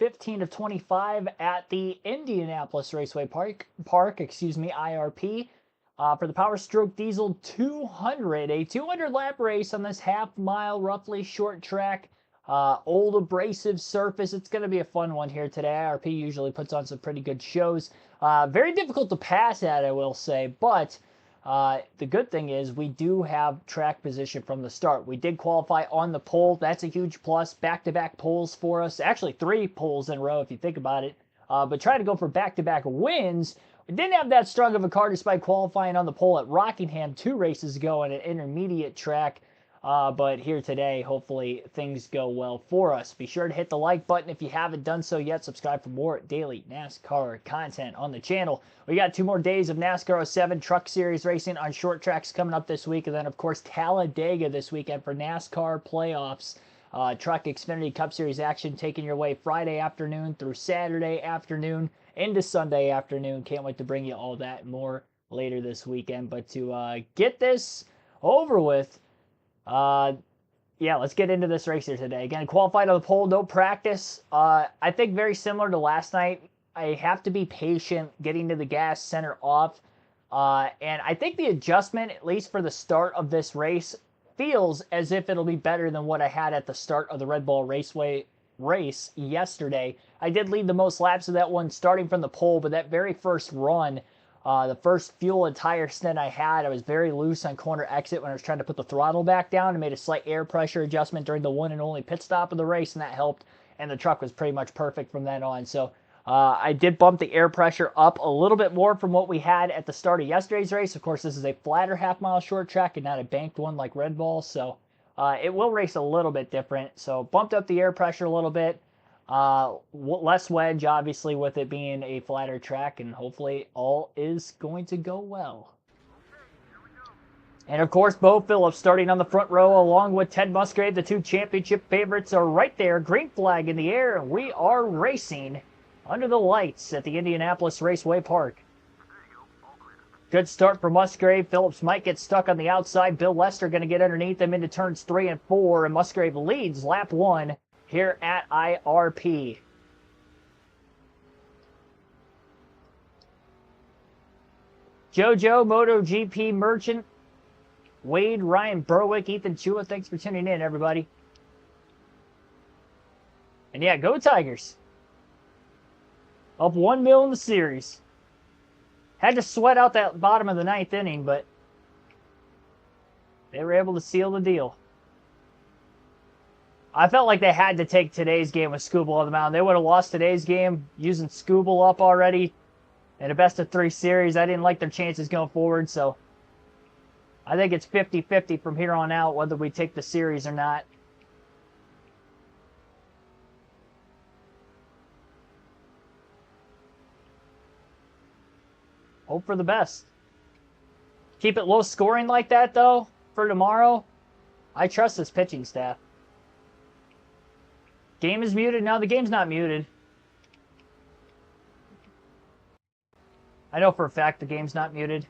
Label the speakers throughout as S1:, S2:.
S1: 15 of 25 at the Indianapolis Raceway Park, IRP. For the Power Stroke Diesel 200, a 200 lap race on this half mile, roughly short track, old abrasive surface. It's going to be a fun one here today. IRP usually puts on some pretty good shows. Very difficult to pass at, I will say, but the good thing is we do have track position from the start. We did qualify on the pole. That's a huge plus. Back-to-back poles for us. Actually, 3 poles in a row if you think about it. But trying to go for back-to-back wins. We didn't have that strong of a car despite qualifying on the pole at Rockingham 2 races ago on an intermediate track. But here today, hopefully things go well for us. Be sure to hit the like button if you haven't done so yet. Subscribe for more daily NASCAR content on the channel. We got 2 more days of NASCAR 07 Truck Series racing on short tracks coming up this week. And then, of course, Talladega this weekend for NASCAR playoffs. Truck Xfinity Cup Series action taking your way Friday afternoon through Saturday afternoon into Sunday afternoon. Can't wait to bring you all that and more later this weekend. But to get this over with, yeah, let's get into this race here today. Again, qualified on the pole, no practice. I think very similar to last night. I have to be patient getting to the gas center off. And I think the adjustment, at least for the start of this race, feels as if it'll be better than what I had at the start of the Red Bull Raceway race yesterday. I did lead the most laps of that one starting from the pole, but that very first run, the first fuel and tire stint I had, I was very loose on corner exit when I was trying to put the throttle back down and made a slight air pressure adjustment during the one and only pit stop of the race, and that helped, and the truck was pretty much perfect from then on. So I did bump the air pressure up a little bit more from what we had at the start of yesterday's race. Of course, this is a flatter half-mile short track and not a banked one like Red Bull, so it will race a little bit different. So bumped up the air pressure a little bit. Less wedge, obviously, with it being a flatter track, and hopefully all is going to go well. And, of course, Bo Phillips starting on the front row along with Ted Musgrave. The 2 championship favorites are right there. Green flag in the air, and we are racing under the lights at the Indianapolis Raceway Park. Good start for Musgrave. Phillips might get stuck on the outside. Bill Lester going to get underneath him into turns 3 and 4, and Musgrave leads lap 1 here at IRP. JoJo, MotoGP Merchant, Wade, Ryan Berwick, Ethan Chua, thanks for tuning in, everybody. And yeah, go Tigers. Up 1-0 in the series. Had to sweat out that bottom of the 9th inning, but they were able to seal the deal. I felt like they had to take today's game with Skubal on the mound. They would have lost today's game using Skubal up already in a best-of-3 series. I didn't like their chances going forward, so I think it's 50-50 from here on out whether we take the series or not. Hope for the best. Keep it low scoring like that, though, for tomorrow. I trust this pitching staff. Game is muted. No, the game's not muted. I know for a fact the game's not muted.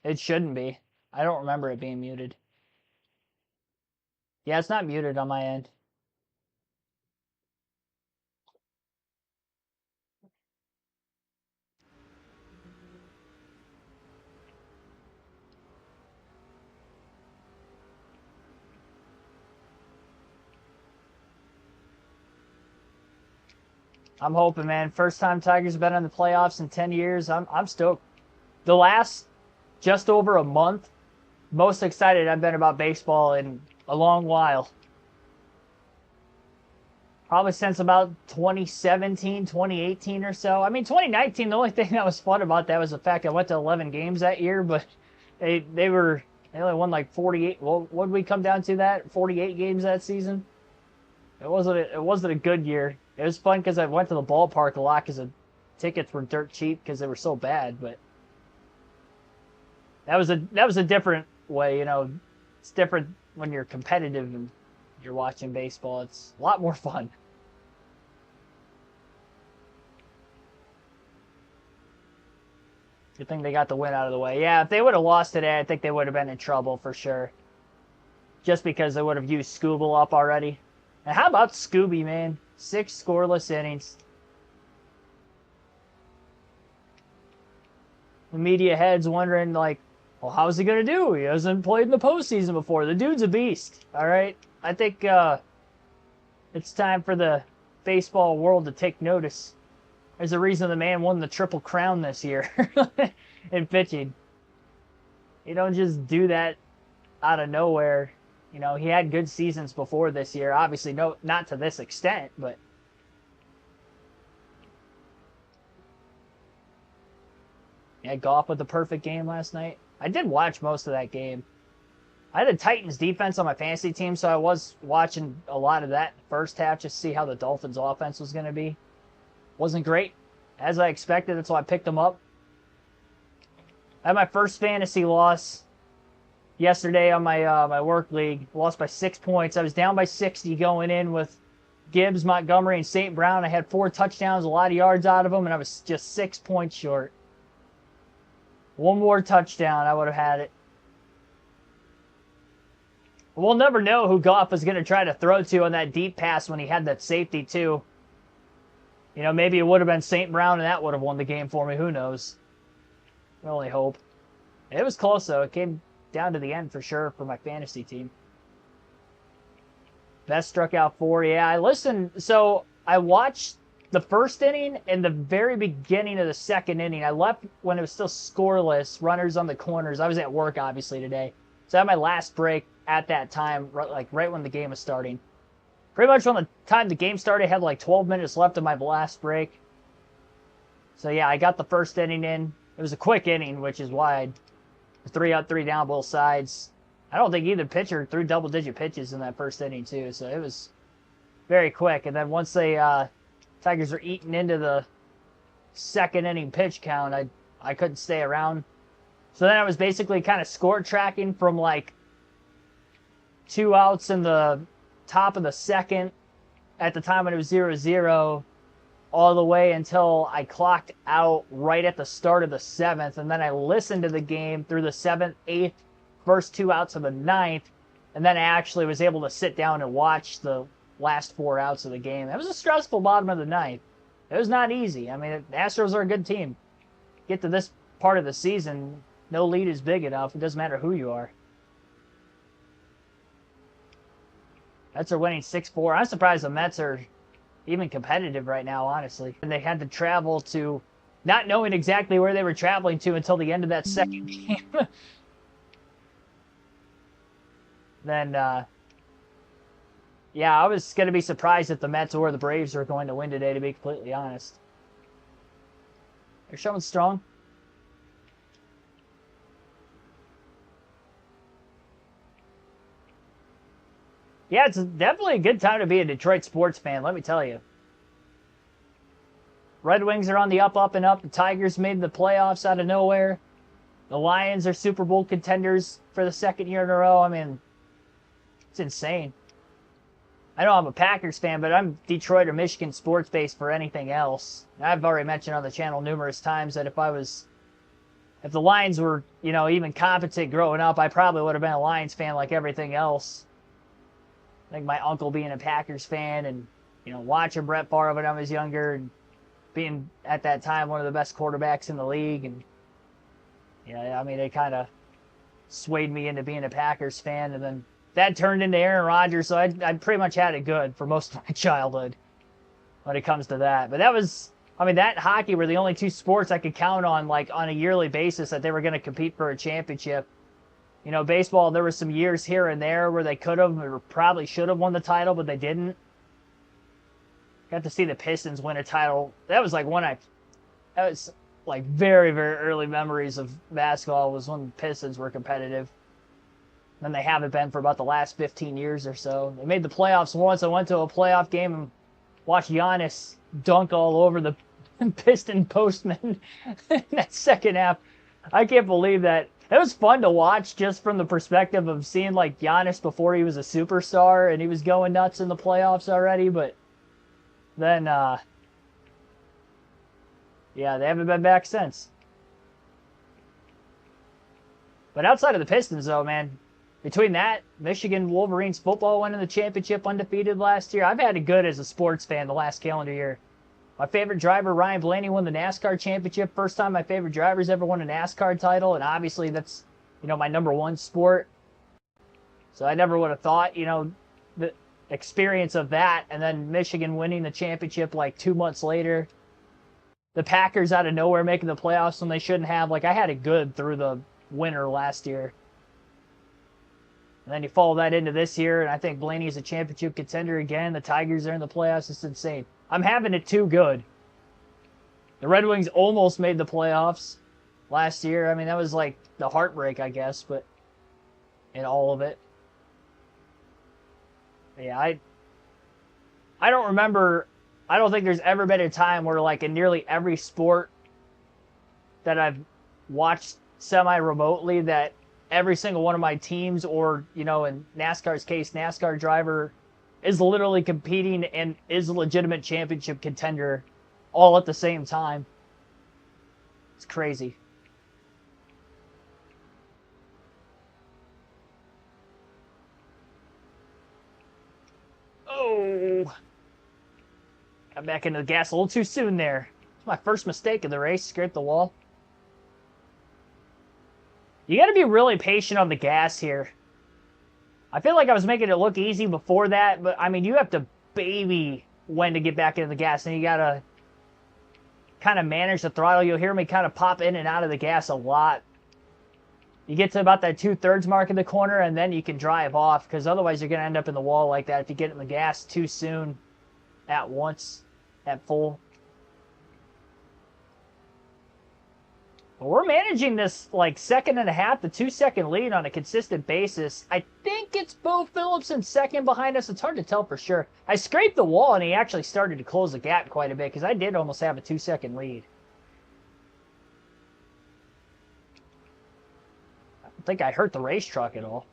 S1: It shouldn't be. I don't remember it being muted. Yeah, it's not muted on my end. I'm hoping, man. First time Tigers have been in the playoffs in 10 years. I'm stoked. The last just over a month, most excited I've been about baseball in a long while. Probably since about 2017, 2018 or so. I mean, 2019, the only thing that was fun about that was the fact I went to 11 games that year, but they only won like 48. Well, what did we come down to that? 48 games that season? It wasn't a good year. It was fun because I went to the ballpark a lot because the tickets were dirt cheap because they were so bad. But that was a different way, you know. It's different when you're competitive and you're watching baseball. It's a lot more fun. Good thing they got the win out of the way. Yeah, if they would have lost today, I think they would have been in trouble for sure. Just because they would have used Skubal up already. And how about Scooby, man? 6 scoreless innings. The media heads wondering, like, well, how's he going to do? He hasn't played in the postseason before. The dude's a beast, all right? I think it's time for the baseball world to take notice. There's a reason the man won the Triple Crown this year in pitching. You don't just do that out of nowhere. You know, he had good seasons before this year. Obviously, not to this extent, but yeah, Goff with the perfect game last night. I did watch most of that game. I had the Titans defense on my fantasy team, so I was watching a lot of that first half just to see how the Dolphins offense was going to be. Wasn't great, as I expected. That's why I picked them up. I had my first fantasy loss yesterday on my my work league. Lost by 6 points. I was down by 60 going in with Gibbs, Montgomery, and St. Brown. I had 4 touchdowns, a lot of yards out of them, and I was just 6 points short. One more touchdown, I would have had it. We'll never know who Goff was going to try to throw to on that deep pass when he had that safety, too. You know, maybe it would have been St. Brown, and that would have won the game for me. Who knows? I only hope. It was close, though. It came down to the end for sure for my fantasy team. Best struck out 4. Yeah, I listened. So I watched the first inning and the very beginning of the second inning. I left when it was still scoreless, runners on the corners. I was at work, obviously, today. So I had my last break at that time, like right when the game was starting. Pretty much when the time the game started, I had like 12 minutes left of my last break. So yeah, I got the first inning in. It was a quick inning, which is why I 3 up, 3 down both sides. I don't think either pitcher threw double-digit pitches in that first inning, too. So it was very quick. And then once they Tigers were eating into the second inning pitch count, I couldn't stay around. So then I was basically kind of score tracking from like 2 outs in the top of the second at the time when it was 0-0 all the way until I clocked out right at the start of the 7th. And then I listened to the game through the 7th, 8th, first 2 outs of the 9th. And then I actually was able to sit down and watch the last 4 outs of the game. It was a stressful bottom of the 9th. It was not easy. I mean, the Astros are a good team. Get to this part of the season, no lead is big enough. It doesn't matter who you are. Mets are winning 6-4. I'm surprised the Mets are even competitive right now, honestly. And they had to travel to, not knowing exactly where they were traveling to until the end of that second game. Then, yeah, I was going to be surprised if the Mets or the Braves are going to win today, to be completely honest. They're showing strong. Yeah, it's definitely a good time to be a Detroit sports fan, let me tell you. Red Wings are on the up, and up. The Tigers made the playoffs out of nowhere. The Lions are Super Bowl contenders for the 2nd year in a row. I mean, it's insane. I know I'm a Packers fan, but I'm Detroit or Michigan sports based for anything else. I've already mentioned on the channel numerous times that if the Lions were, you know, even competent growing up, I probably would have been a Lions fan like everything else. I think my uncle being a Packers fan and, you know, watching Brett Favre when I was younger and being at that time one of the best quarterbacks in the league. And, yeah, I mean, they kind of swayed me into being a Packers fan. And then that turned into Aaron Rodgers, so I pretty much had it good for most of my childhood when it comes to that. But that was, I mean, that hockey were the only 2 sports I could count on, like, on a yearly basis that they were going to compete for a championship. You know, baseball, there were some years here and there where they could have or probably should have won the title, but they didn't. Got to see the Pistons win a title. That was like that was like very, very early memories of basketball was when the Pistons were competitive. And they haven't been for about the last 15 years or so. They made the playoffs once. I went to a playoff game and watched Giannis dunk all over the Piston postman in that second half. I can't believe that. It was fun to watch just from the perspective of seeing like Giannis before he was a superstar and he was going nuts in the playoffs already. But then, yeah, they haven't been back since. But outside of the Pistons, though, man, between that, Michigan Wolverines football winning the championship undefeated last year, I've had it good as a sports fan the last calendar year. My favorite driver, Ryan Blaney, won the NASCAR championship. First time my favorite drivers ever won a NASCAR title, and obviously that's, my number one sport. So I never would have thought, the experience of that, and then Michigan winning the championship like 2 months later. The Packers out of nowhere making the playoffs when they shouldn't have. Like, I had it good through the winter last year. And then you follow that into this year, and I think Blaney's a championship contender again. The Tigers are in the playoffs. It's insane. I'm having it too good. The Red Wings almost made the playoffs last year. I mean, that was like the heartbreak, I guess, but in all of it. Yeah, I don't remember. I don't think there's ever been a time where, like, in nearly every sport that I've watched semi-remotely, that every single one of my teams, or, in NASCAR's case, NASCAR driver, is literally competing and is a legitimate championship contender all at the same time. It's crazy. Oh! Got back into the gas a little too soon there. It's my first mistake of the race. Scraped the wall. You got to be really patient on the gas here. I feel like I was making it look easy before that, but, I mean, you have to baby when to get back into the gas, and you got to kind of manage the throttle. You'll hear me kind of pop in and out of the gas a lot. You get to about that 2/3 mark in the corner, and then you can drive off, because otherwise you're going to end up in the wall like that if you get in the gas too soon at once, at full. But we're managing this, like, 1.5 to 2 second lead on a consistent basis. I think it's Bo Phillips in second behind us. It's hard to tell for sure. I scraped the wall, and he actually started to close the gap quite a bit, because I did almost have a 2 second lead. I don't think I hurt the race truck at all.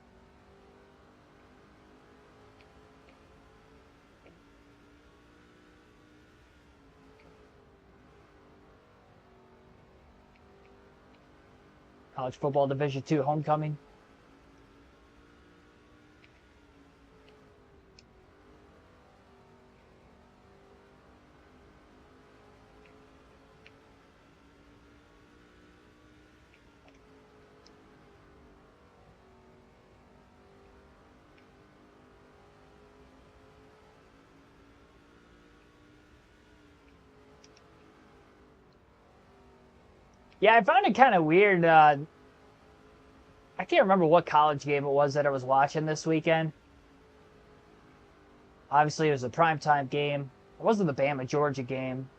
S1: College Football Division II homecoming. Yeah, I found it kind of weird. I can't remember what college game it was that I was watching this weekend. Obviously, it was a primetime game. It wasn't the Bama-Georgia game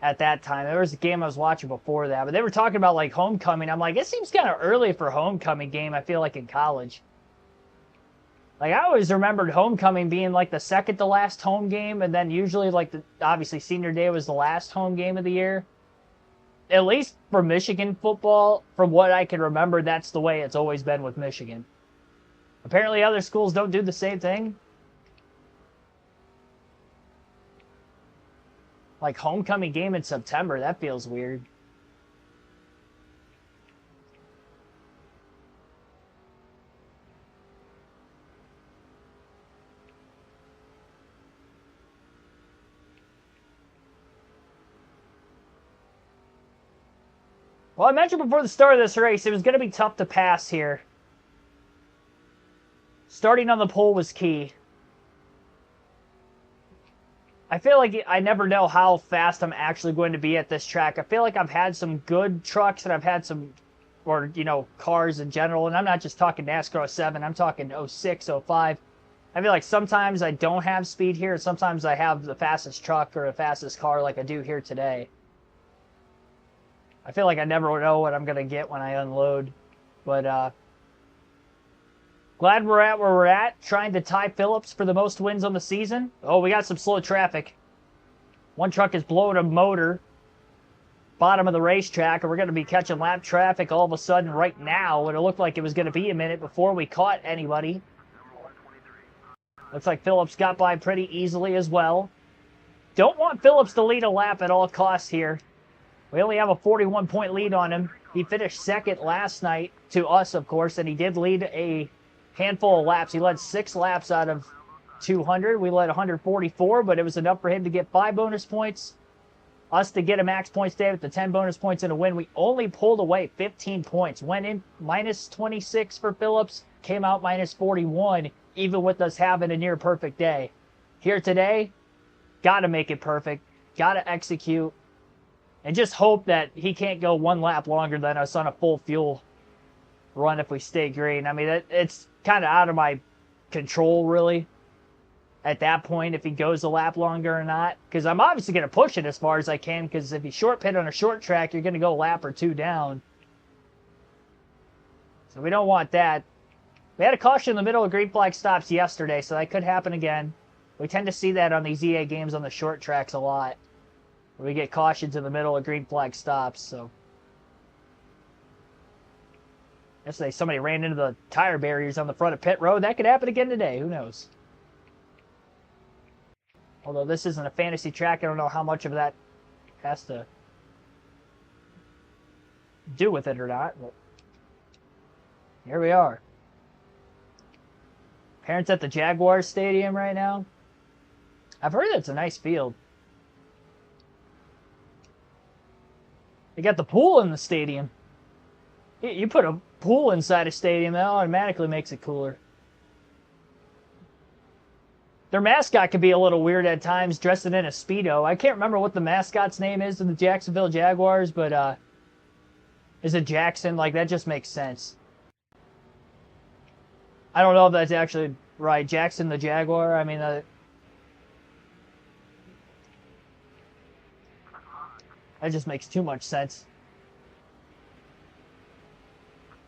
S1: at that time. There was a game I was watching before that. But they were talking about, like, homecoming. I'm like, it seems kind of early for a homecoming game, I feel like, in college. Like, I always remembered homecoming being, like, the second to last home game. And then usually, like, obviously, senior day was the last home game of the year. At least for Michigan football, from what I can remember, that's the way it's always been with Michigan. Apparently other schools don't do the same thing. Like, homecoming game in September, that feels weird. Well, I mentioned before the start of this race, it was going to be tough to pass here. Starting on the pole was key. I feel like I never know how fast I'm actually going to be at this track. I feel like I've had some good trucks, and I've had some, or, cars in general. And I'm not just talking NASCAR 07, I'm talking 06, 05. I feel like sometimes I don't have speed here, and sometimes I have the fastest truck or the fastest car like I do here today. I feel like I never know what I'm going to get when I unload. But glad we're at where we're at. Trying to tie Phillips for the most wins on the season. Oh, we got some slow traffic. One truck is blowing a motor. Bottom of the racetrack. And we're going to be catching lap traffic all of a sudden right now. And it looked like it was going to be a minute before we caught anybody. Looks like Phillips got by pretty easily as well. Don't want Phillips to lead a lap at all costs here. We only have a 41-point lead on him. He finished second last night to us, of course, and he did lead a handful of laps. He led 6 laps out of 200. We led 144, but it was enough for him to get 5 bonus points. Us to get a max points day with the 10 bonus points and a win. We only pulled away 15 points. Went in minus 26 for Phillips, came out minus 41, even with us having a near perfect day. Here today, got to make it perfect, got to execute, and just hope that he can't go 1 lap longer than us on a full fuel run if we stay green. I mean, it's kind of out of my control, really, at that point, if he goes a lap longer or not. Because I'm obviously going to push it as far as I can, because if you short pit on a short track, you're going to go a lap or 2 down. So we don't want that. We had a caution in the middle of green flag stops yesterday, so that could happen again. We tend to see that on these EA games on the short tracks a lot, where we get cautions in the middle of green flag stops. So yesterday somebody ran into the tire barriers on the front of pit road. That could happen again today. Who knows? Although this isn't a fantasy track, I don't know how much of that has to do with it or not. But here we are. Parents at the Jaguars Stadium right now. I've heard it's a nice field. They got the pool in the stadium. You put a pool inside a stadium, that automatically makes it cooler. Their mascot could be a little weird at times, dressed in a Speedo. I can't remember what the mascot's name is in the Jacksonville Jaguars, but is it Jackson? Like, that just makes sense. I don't know if that's actually right. Jackson the Jaguar? I mean, that just makes too much sense.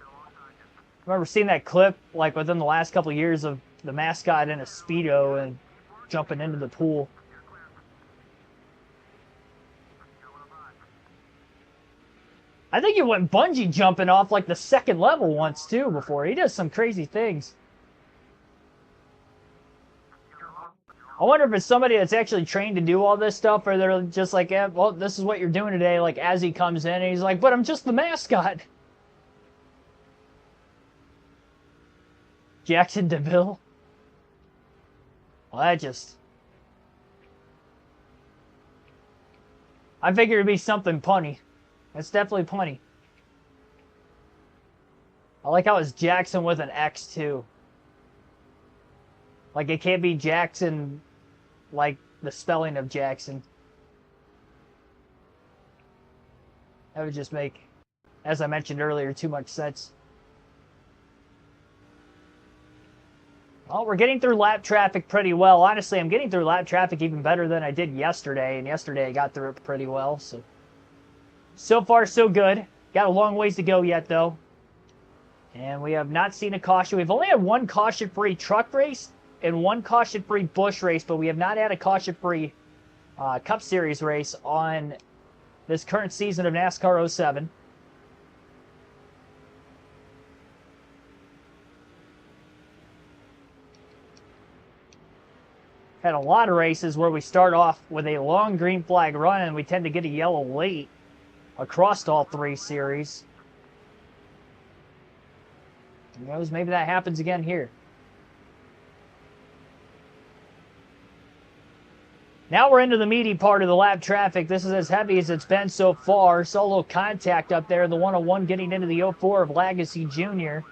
S1: I remember seeing that clip, like, within the last couple of years of the mascot in a Speedo and jumping into the pool. I think he went bungee jumping off like the 2nd level once too before. He does some crazy things. I wonder if it's somebody that's actually trained to do all this stuff, or they're just like, yeah, well, this is what you're doing today, like as he comes in, and he's like, but I'm just the mascot. Jackson DeVille. Well, I figured it'd be something punny. It's definitely punny. I like how it's Jackson with an X too. Like, it can't be Jackson like the spelling of Jackson. That would just make, as I mentioned earlier, too much sense. Well, we're getting through lap traffic pretty well. Honestly, I'm getting through lap traffic even better than I did yesterday, and yesterday I got through it pretty well. So far, so good. Got a long ways to go yet, though. And we have not seen a caution. We've only had 1 caution-free truck race and 1 caution-free bush race, but we have not had a caution-free Cup Series race on this current season of NASCAR 07. Had a lot of races where we start off with a long green flag run and we tend to get a yellow late across all 3 series. Who knows, maybe that happens again here. Now we're into the meaty part of the lap traffic. This is as heavy as it's been so far. Saw a little contact up there. The 101 getting into the 04 of Lagacy Jr.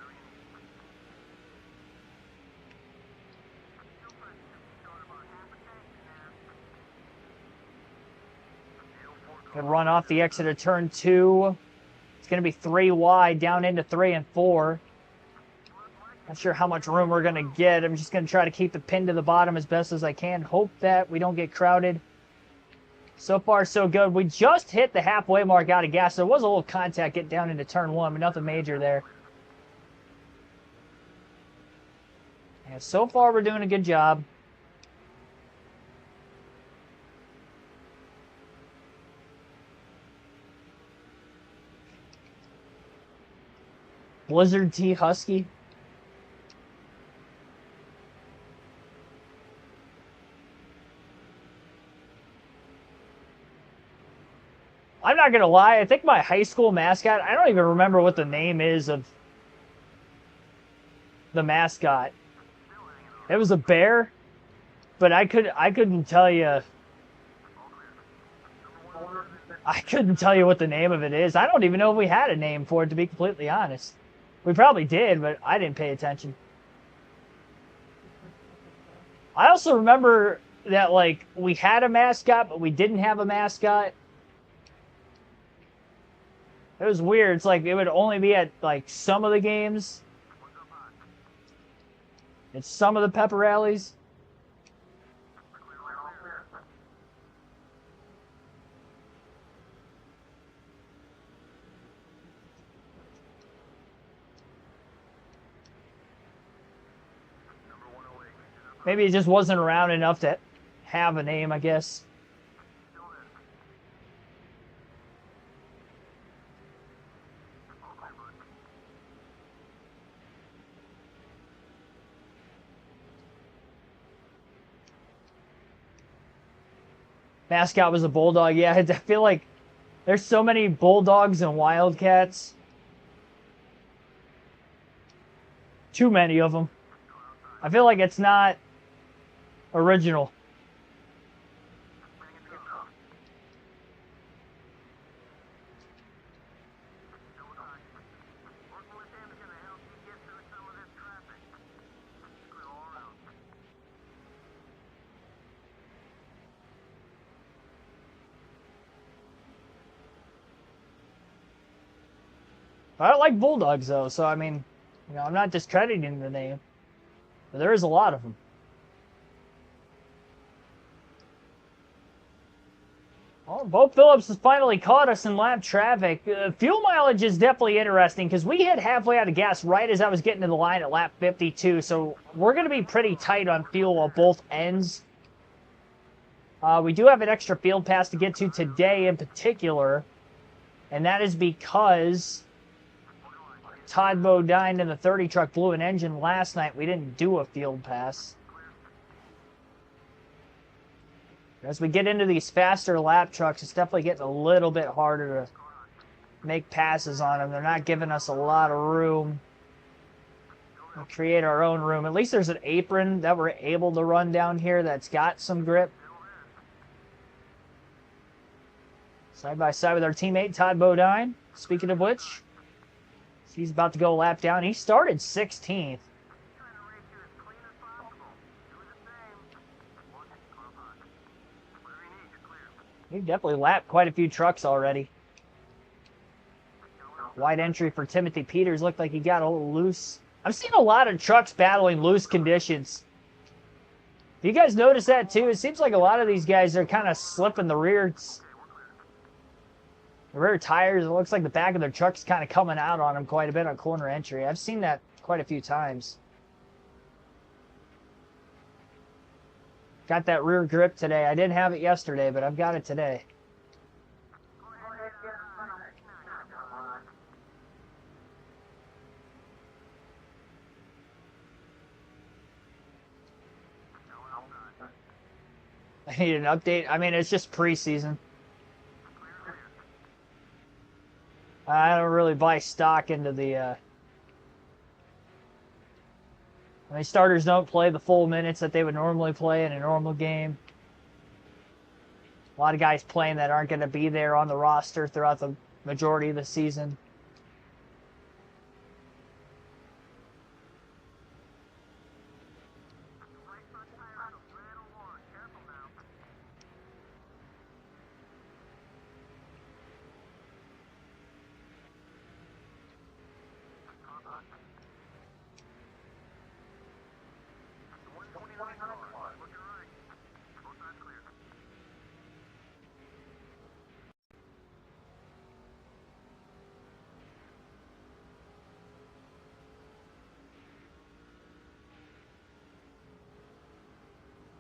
S1: Could run off the exit of turn 2. It's going to be 3 wide, down into 3 and 4. Not sure how much room we're going to get. I'm just going to try to keep the pin to the bottom as best as I can. Hope that we don't get crowded. So far, so good. We just hit the halfway mark out of gas. There was a little contact getting down into turn 1, but nothing major there. And so far, we're doing a good job. Blizzard T Husky. I'm not going to lie. I think my high school mascot, I don't even remember what the name is of the mascot. It was a bear, but I couldn't tell you. I couldn't tell you what the name of it is. I don't even know if we had a name for it, to be completely honest. We probably did, but I didn't pay attention. I also remember that, like, we had a mascot, but we didn't have a mascot. It was weird. It's like it would only be at, like, some of the games. It's some of the pepper rallies. Maybe it just wasn't around enough to have a name, I guess. Mascot was a bulldog. Yeah, I feel like there's so many bulldogs and wildcats. Too many of them. I feel like it's not original. I don't like bulldogs though, so I mean, you know, I'm not discrediting the name, but there is a lot of them. Well, Bo Phillips has finally caught us in lap traffic. Fuel mileage is definitely interesting because we hit halfway out of gas right as I was getting to the line at lap 52, so we're going to be pretty tight on fuel at both ends. We do have an extra field pass to get to today in particular, and that is because Todd Bodine in the 30 truck blew an engine last night. We didn't do a field pass. As we get into these faster lap trucks, it's definitely getting a little bit harder to make passes on them. They're not giving us a lot of room to create our own room. At least there's an apron that we're able to run down here that's got some grip. Side by side with our teammate, Todd Bodine. Speaking of which, he's about to go a lap down. He started 16th. We've definitely lapped quite a few trucks already. Wide entry for Timothy Peters. Looked like he got a little loose. I've seen a lot of trucks battling loose conditions. Do you guys notice that too? It seems like a lot of these guys are kind of slipping the rear tires. It looks like the back of their truck's kind of coming out on them quite a bit on corner entry. I've seen that quite a few times. Got that rear grip today. I didn't have it yesterday, but I've got it today. I need an update. I mean, it's just preseason. I don't really buy stock into the... I mean, starters don't play the full minutes that they would normally play in a normal game. A lot of guys playing that aren't going to be there on the roster throughout the majority of the season.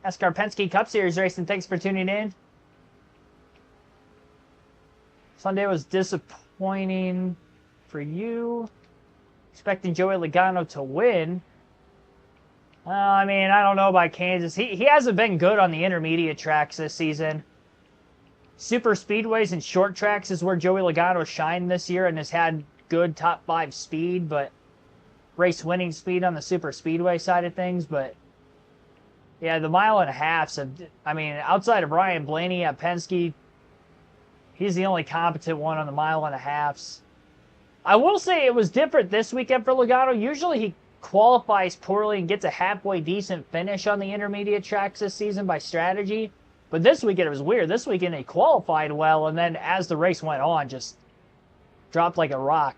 S1: NASCAR Penske Cup Series racing. Thanks for tuning in. Sunday was disappointing for you. Expecting Joey Logano to win. I mean, I don't know about Kansas. He hasn't been good on the intermediate tracks this season. Super speedways and short tracks is where Joey Logano shined this year and has had good top 5 speed, but race winning speed on the super speedway side of things, but yeah, the mile and a half. I mean, outside of Ryan Blaney at Penske, he's the only competent one on the mile and a halves. I will say it was different this weekend for Logano. Usually he qualifies poorly and gets a halfway decent finish on the intermediate tracks this season by strategy. But this weekend it was weird. This weekend he qualified well, and then as the race went on, just dropped like a rock.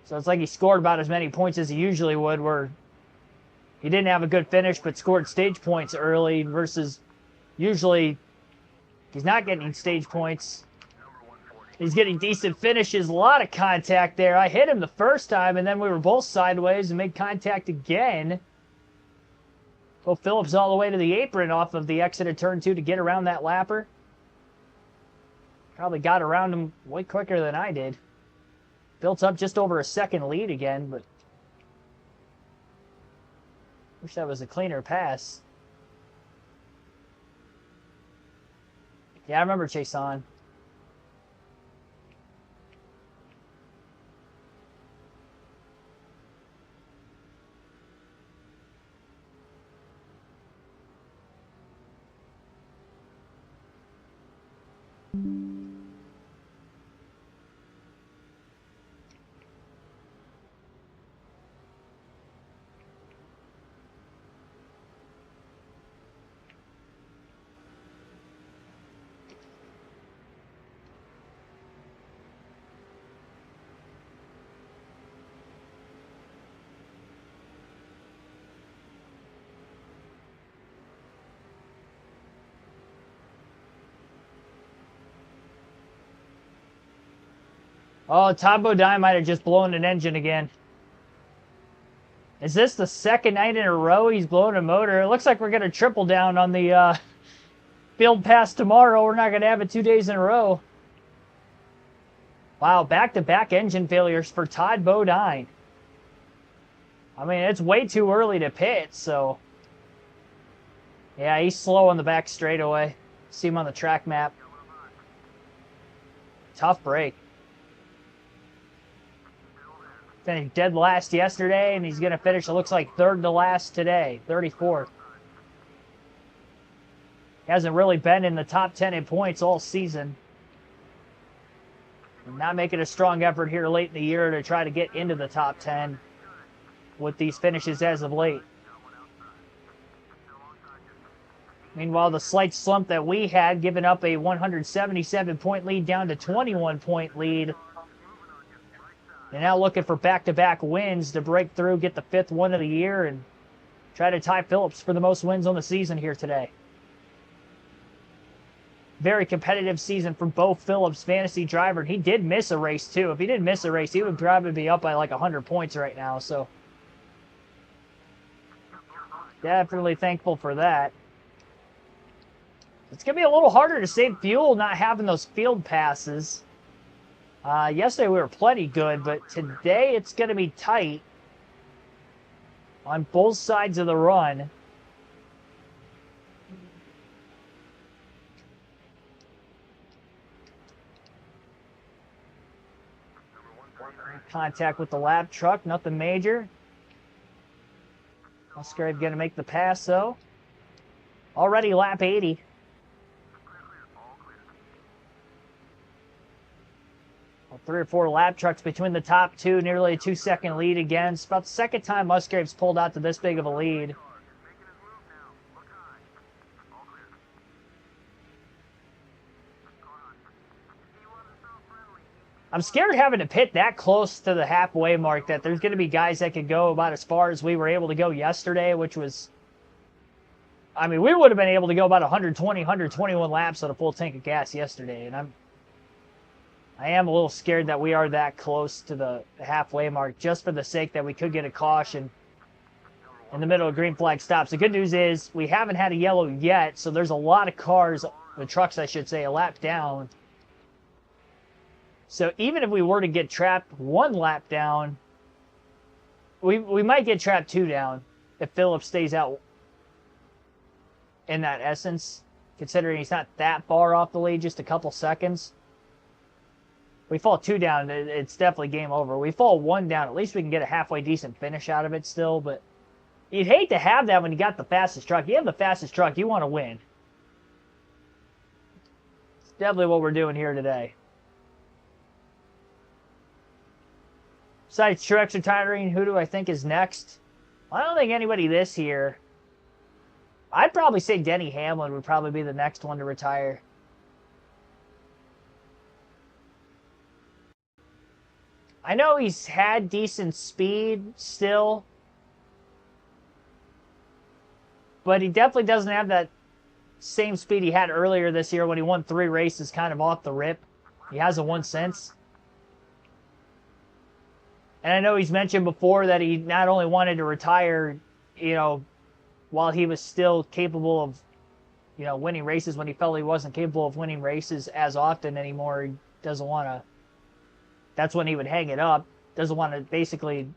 S1: So it's like he scored about as many points as he usually would, where he didn't have a good finish but scored stage points early, versus usually he's not getting stage points. He's getting decent finishes. A lot of contact there. I hit him the first time, and then we were both sideways and made contact again. Go Phillips all the way to the apron off of the exit of turn 2 to get around that lapper. Probably got around him way quicker than I did. Built up just over a second lead again, but wish that was a cleaner pass. Yeah, I remember Chason. Oh, Todd Bodine might have just blown an engine again. Is this the second night in a row he's blowing a motor? It looks like we're going to triple down on the field pass tomorrow. We're not going to have it 2 days in a row. Wow, back-to-back engine failures for Todd Bodine. I mean, it's way too early to pit, so... yeah, he's slow on the back straightaway. See him on the track map. Tough break. Finished dead last yesterday, and he's going to finish, it looks like, third to last today, 34th. Hasn't really been in the top 10 in points all season. Not making a strong effort here late in the year to try to get into the top 10 with these finishes as of late. Meanwhile, the slight slump that we had, giving up a 177-point lead down to 21-point lead. And now looking for back-to-back wins to break through, get the 5th one of the year, and try to tie Phillips for the most wins on the season here today. Very competitive season for Bo Phillips, fantasy driver. And he did miss a race, too. If he didn't miss a race, he would probably be up by like 100 points right now. So definitely thankful for that. It's going to be a little harder to save fuel not having those field passes. Yesterday we were plenty good, but today it's going to be tight on both sides of the run. Contact with the lap truck, nothing major. Musgrave going to make the pass, though. Already lap 80. Well, 3 or 4 lap trucks between the top two, nearly a 2-second lead again. It's about the second time Musgrave's pulled out to this big of a lead. I'm scared having to pit that close to the halfway mark that there's going to be guys that could go about as far as we were able to go yesterday, which was, I mean, we would have been able to go about 120, 121 laps on a full tank of gas yesterday, and I am a little scared that we are that close to the halfway mark just for the sake that we could get a caution in the middle of green flag stops. The good news is we haven't had a yellow yet, so there's a lot of cars, the trucks I should say, a lap down. So even if we were to get trapped 1 lap down, we might get trapped 2 down if Phillips stays out in that essence. considering he's not that far off the lead, just a couple seconds. We fall 2 down, it's definitely game over. We fall 1 down, at least we can get a halfway decent finish out of it still, but you'd hate to have that when you got the fastest truck. You have the fastest truck, you want to win. It's definitely what we're doing here today. Besides Truex retiring, who do I think is next? I don't think anybody this year. I'd probably say Denny Hamlin would probably be the next one to retire. I know he's had decent speed still, but he definitely doesn't have that same speed he had earlier this year when he won 3 races kind of off the rip. He hasn't won since. And I know he's mentioned before that he not only wanted to retire, you know, while he was still capable of, you know, winning races, when he felt he wasn't capable of winning races as often anymore. He doesn't want to, that's when he would hang it up. Doesn't want to basically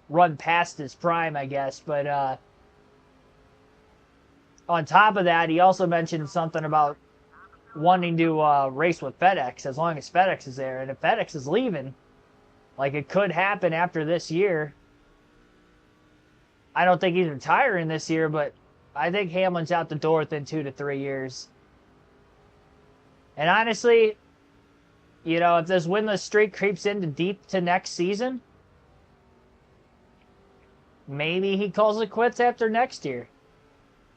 S1: run past his prime, I guess. But on top of that, he also mentioned something about wanting to race with FedEx as long as FedEx is there. And if FedEx is leaving, like it could happen after this year. I don't think he's retiring this year, but I think Hamlin's out the door within 2 to 3 years. And honestly, you know, if this winless streak creeps into deep to next season, maybe he calls it quits after next year.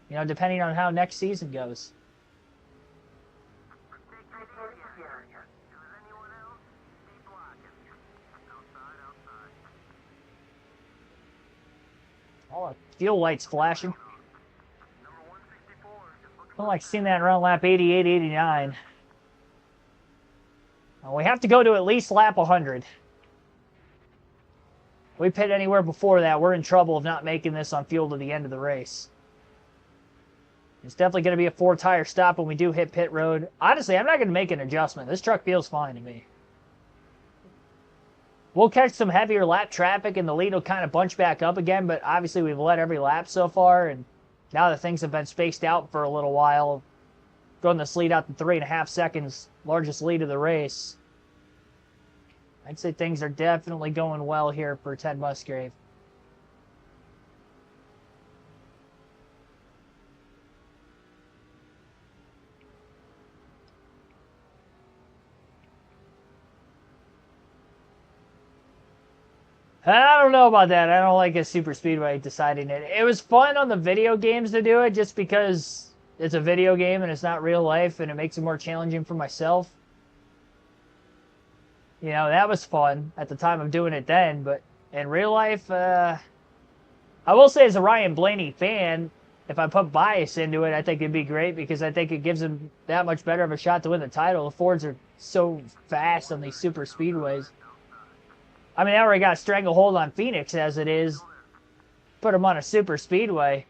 S1: You know, depending on how next season goes. Oh, fuel lights flashing. I don't like seeing that around lap 88, 89. Well, we have to go to at least lap 100. If we pit anywhere before that, we're in trouble of not making this on fuel to the end of the race. It's definitely going to be a 4-tire stop when we do hit pit road. Honestly, I'm not going to make an adjustment. This truck feels fine to me. We'll catch some heavier lap traffic and the lead will kind of bunch back up again, but obviously we've led every lap so far, and now that things have been spaced out for a little while, throwing this lead out to 3.5 seconds, largest lead of the race, I'd say things are definitely going well here for Ted Musgrave. I don't know about that. I don't like a super speedway deciding it. It was fun on the video games to do it just because it's a video game and it's not real life and it makes it more challenging for myself. You know, that was fun at the time of doing it then, but in real life, I will say as a Ryan Blaney fan, if I put bias into it, I think it'd be great because I think it gives him that much better of a shot to win the title. The Fords are so fast on these super speedways. I mean, I already got a stranglehold on Phoenix as it is. Put him on a super speedway.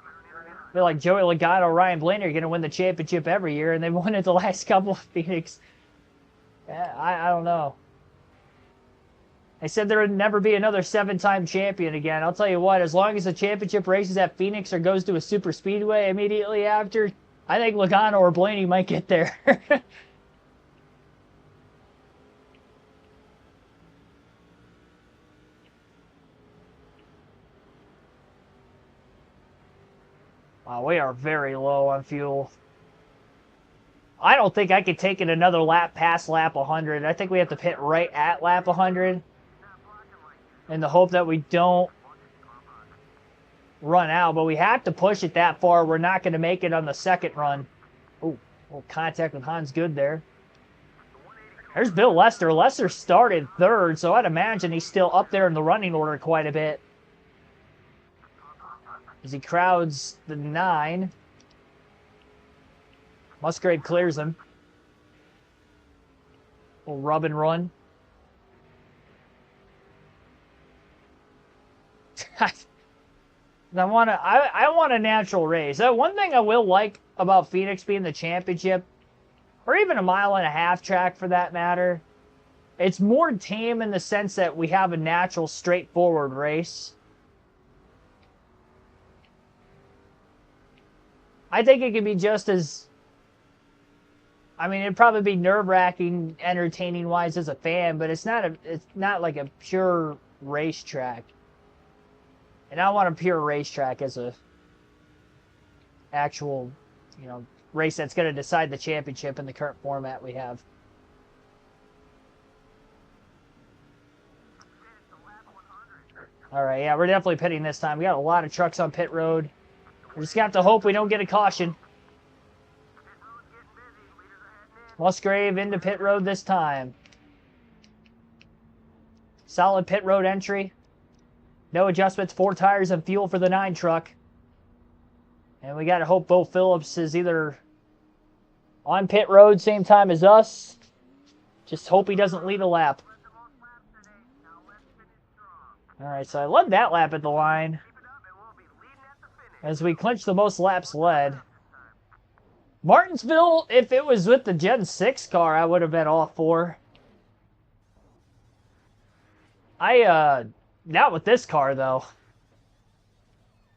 S1: I feel like Joey Logano, Ryan Blaney are going to win the championship every year, and they've won it the last couple of Phoenix. I don't know. They said there would never be another 7-time champion again. I'll tell you what, as long as the championship races at Phoenix or goes to a super speedway immediately after, I think Logano or Blaney might get there. Wow, we are very low on fuel. I don't think I could take it another lap past lap 100. I think we have to pit right at lap 100 in the hope that we don't run out. But we have to push it that far. We're not going to make it on the second run. Oh, little contact with Hans Good there. There's Bill Lester. Lester started third, so I'd imagine he's still up there in the running order quite a bit. As he crowds the 9. Musgrave clears him. Little rub and run. I want a natural race. One thing I will like about Phoenix being the championship, or even a 1.5-mile track for that matter, it's more tame in the sense that we have a natural, straightforward race. I think it could be just as... I mean, it'd probably be nerve-wracking, entertaining-wise as a fan, but it's not like a pure racetrack. And I want a pure racetrack as a actual, you know, race that's going to decide the championship in the current format we have. All right, yeah, we're definitely pitting this time. We got a lot of trucks on pit road. We're just going to have to hope we don't get a caution. Musgrave into pit road this time. Solid pit road entry. No adjustments, 4 tires and fuel for the 9 truck. And we got to hope Bo Phillips is either on pit road same time as us. Just hope he doesn't lead a lap. All right, so I led that lap at the line as we clinched the most laps led. Martinsville, if it was with the Gen 6 car, I would have been all for. Not with this car, though.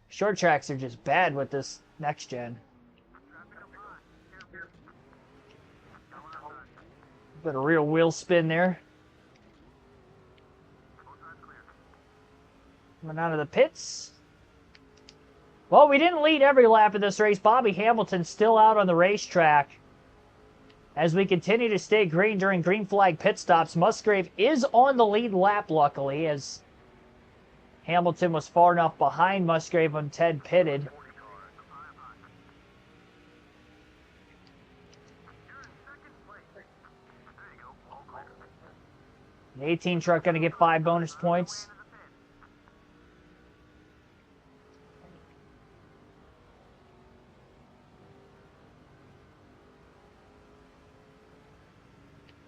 S1: Short tracks are just bad with this next gen. Bit of real wheel spin there. Coming out of the pits. Well, we didn't lead every lap of this race. Bobby Hamilton's still out on the racetrack. As we continue to stay green during green flag pit stops, Musgrave is on the lead lap, luckily, as Hamilton was far enough behind Musgrave when Ted pitted. The 18 truck going to get 5 bonus points.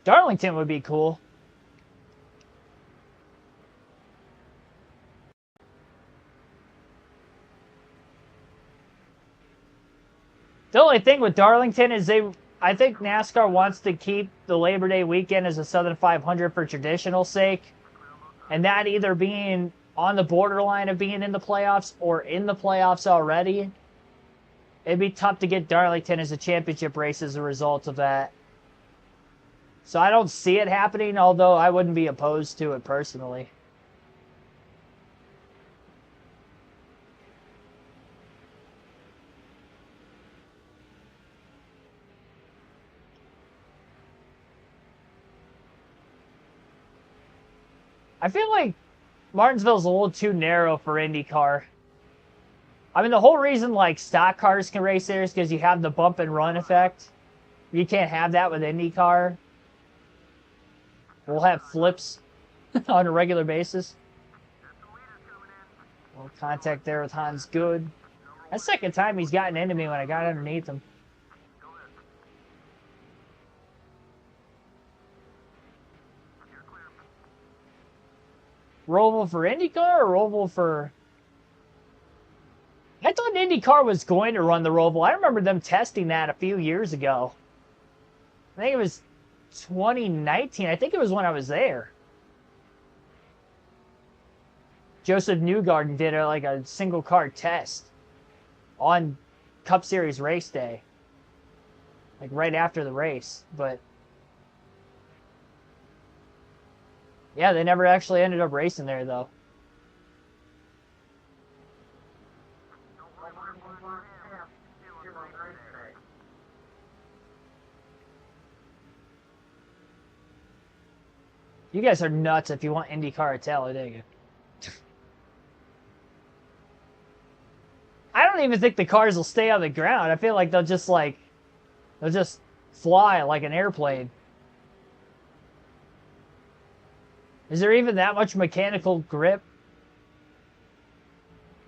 S1: Darlington would be cool. The only thing with Darlington is I think NASCAR wants to keep the Labor Day weekend as a Southern 500 for traditional sake. And that either being on the borderline of being in the playoffs or in the playoffs already. It'd be tough to get Darlington as a championship race as a result of that. So I don't see it happening, although I wouldn't be opposed to it personally. I feel like Martinsville's a little too narrow for IndyCar. I mean, the whole reason like stock cars can race there is because you have the bump and run effect. You can't have that with IndyCar. We'll have flips on a regular basis. Well, contact there with Hans Good. That's the second time he's gotten into me when I got underneath him. Roval for IndyCar or Roval for... I thought IndyCar was going to run the Roval. I remember them testing that a few years ago. I think it was 2019. I think it was when I was there. Joseph Newgarden did like a single car test on Cup Series race day. Like right after the race. But yeah, they never actually ended up racing there though. You guys are nuts if you want IndyCar at Talladega. I don't even think the cars will stay on the ground. I feel like they'll just fly like an airplane. Is there even that much mechanical grip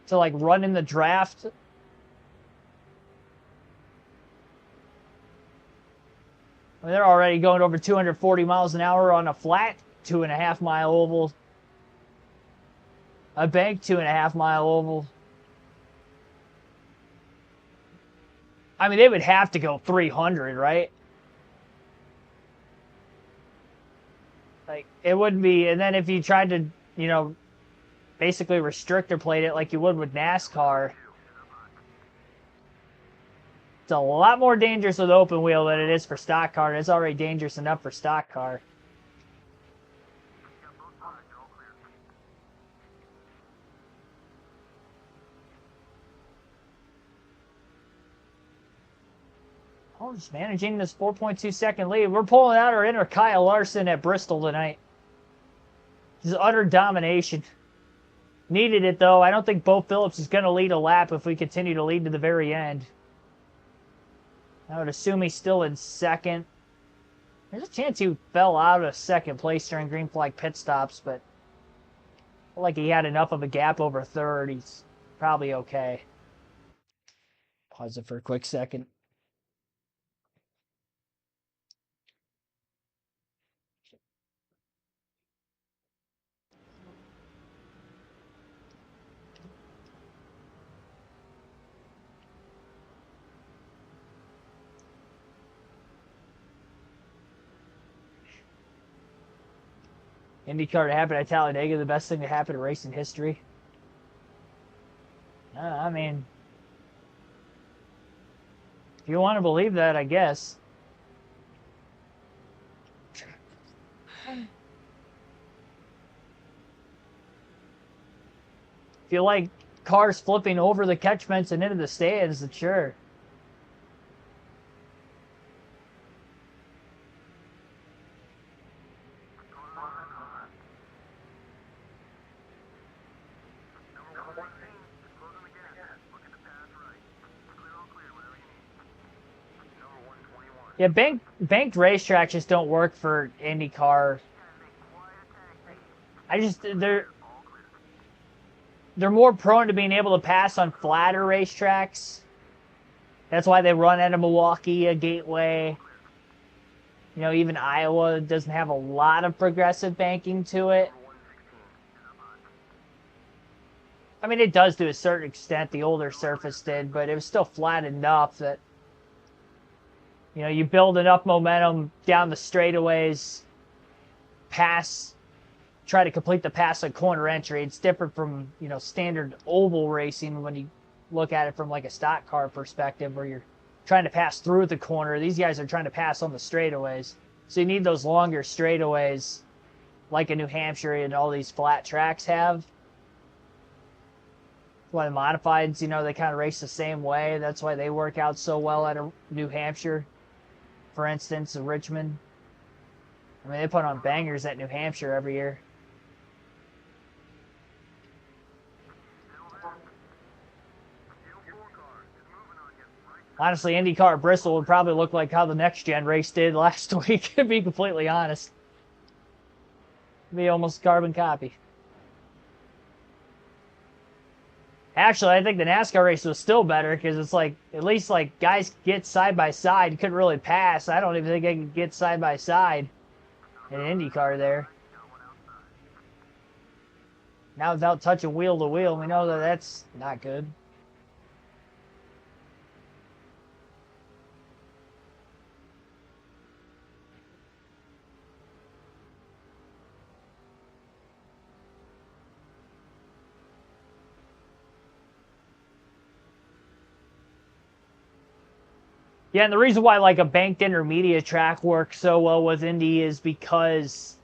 S1: to like run in the draft? I mean, they're already going over 240 miles an hour on a flat 2.5 mile oval. A bank 2.5 mile oval. I mean, they would have to go 300, right? Like, it wouldn't be... And then if you tried to, you know, basically restrictor plate it like you would with NASCAR, It's a lot more dangerous with open wheel than it is for stock car. It's already dangerous enough for stock car. Oh, just managing this 4.2 second lead. We're pulling out our inner Kyle Larson at Bristol tonight. Just utter domination. Needed it, though. I don't think Bo Phillips is going to lead a lap if we continue to lead to the very end. I would assume he's still in second. There's a chance he fell out of second place during green flag pit stops, but I feel like he had enough of a gap over third. He's probably okay. Pause it for a quick second. IndyCar to happen at Talladega, the best thing to happen in racing history. I mean, if you want to believe that, I guess. If you like cars flipping over the catchments and into the stands, then sure. Yeah, banked racetracks just don't work for IndyCar. They're more prone to being able to pass on flatter racetracks. That's why they run out of Milwaukee, a Gateway. You know, even Iowa doesn't have a lot of progressive banking to it. I mean, it does to a certain extent. The older surface did, but it was still flat enough that, you know, you build enough momentum down the straightaways, try to complete the pass on corner entry. It's different from, you know, standard oval racing when you look at it from like a stock car perspective where you're trying to pass through the corner. These guys are trying to pass on the straightaways. So you need those longer straightaways like a New Hampshire and all these flat tracks have. That's why the modifieds, you know, they kind of race the same way. That's why they work out so well at a New Hampshire. For instance, Richmond. I mean, they put on bangers at New Hampshire every year. Honestly, IndyCar at Bristol would probably look like how the next gen race did last week, to be completely honest. It'd be almost carbon copy. Actually, I think the NASCAR race was still better because it's like, at least like guys get side by side. You couldn't really pass. I don't even think I could get side by side in IndyCar there. Now without touching wheel to wheel, we know that that's not good. Yeah, and the reason why like a banked intermediate track works so well with Indy is because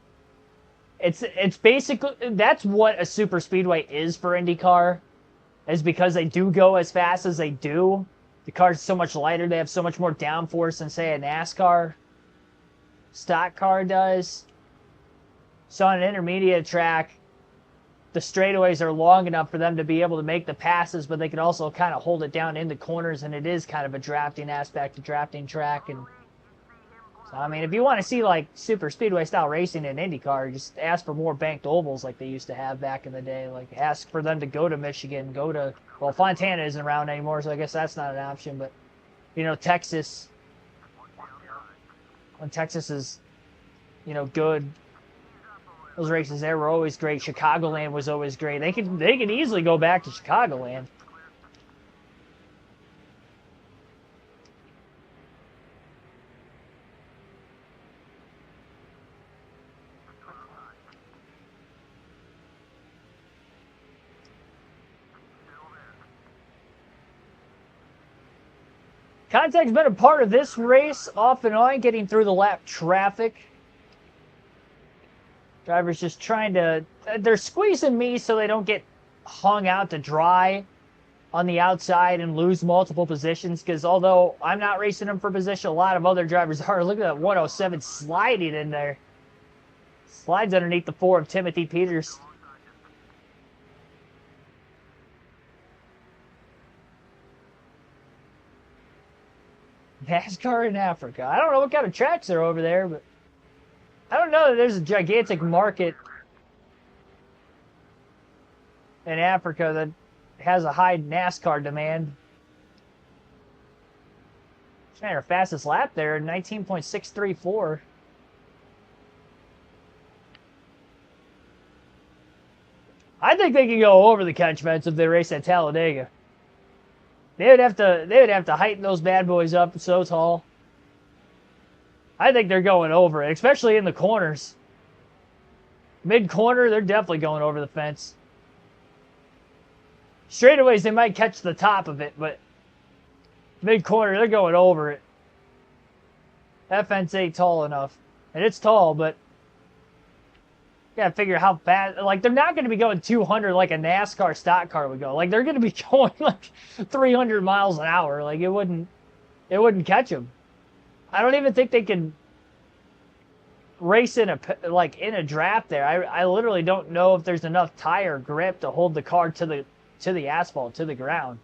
S1: it's basically, that's what a super speedway is for IndyCar, is because they do go as fast as they do. The car's so much lighter, they have so much more downforce than say a NASCAR stock car does. So on an intermediate track, the straightaways are long enough for them to be able to make the passes, but they can also kind of hold it down in the corners, and it is kind of a drafting aspect, a drafting track. And so, I mean, if you want to see like super speedway style racing in IndyCar, just ask for more banked ovals like they used to have back in the day. Like ask for them to go to Michigan, well, Fontana isn't around anymore, so I guess that's not an option. But you know, Texas, when Texas is, you know, good. Those races there were always great. Chicagoland was always great. They could easily go back to Chicagoland. Contact's been a part of this race off and on, getting through the lap traffic. Drivers just trying to... They're squeezing me so they don't get hung out to dry on the outside and lose multiple positions, because although I'm not racing them for position, a lot of other drivers are. Look at that 107 sliding in there. Slides underneath the 4 of Timothy Peters. NASCAR in Africa. I don't know what kind of tracks are over there, but I don't know that there's a gigantic market in Africa that has a high NASCAR demand. Man, our fastest lap there, 19.634. I think they can go over the catch fence if they race at Talladega. They would have to heighten those bad boys up so tall. I think they're going over it, especially in the corners. Mid corner, they're definitely going over the fence. Straightaways, they might catch the top of it, but mid corner, they're going over it. That fence ain't tall enough, and it's tall, but you gotta figure how fast. Like, they're not going to be going 200 like a NASCAR stock car would go. Like, they're going to be going like 300 miles an hour. Like, it wouldn't catch them. I don't even think they can race in a draft there. I literally don't know if there's enough tire grip to hold the car to the asphalt, to the ground.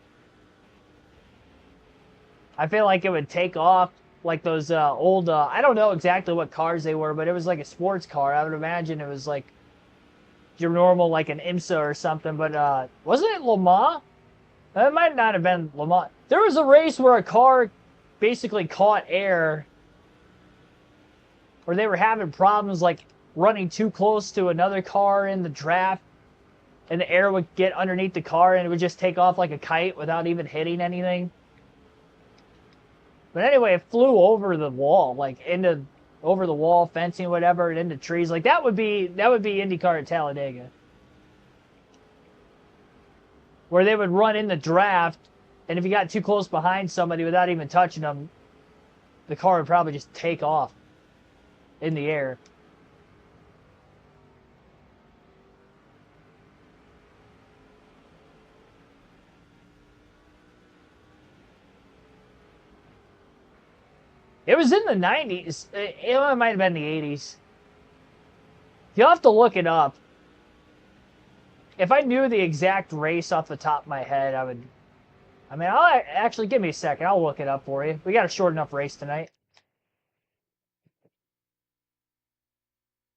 S1: I feel like it would take off like those old, I don't know exactly what cars they were, but it was like a sports car. I would imagine it was like your normal, like an IMSA or something. But wasn't it Le Mans? It might not have been Le Mans. There was a race where a car basically caught air, where they were having problems like running too close to another car in the draft, and the air would get underneath the car and it would just take off like a kite without even hitting anything. But anyway, it flew over the wall, like over the wall, fencing, whatever, and into trees. Like that would be IndyCar at Talladega, where they would run in the draft, and if you got too close behind somebody without even touching them, the car would probably just take off in the air. It was in the 90s. It might have been the 80s. You'll have to look it up. If I knew the exact race off the top of my head, I would... I mean, I'll actually, give me a second. I'll look it up for you. We got a short enough race tonight.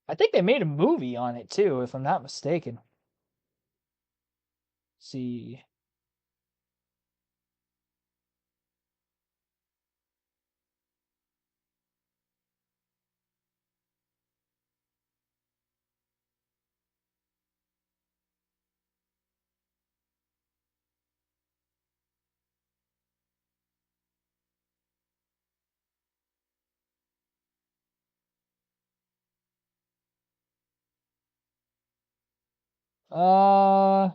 S1: I think they made a movie on it, too, if I'm not mistaken. Let's see... Or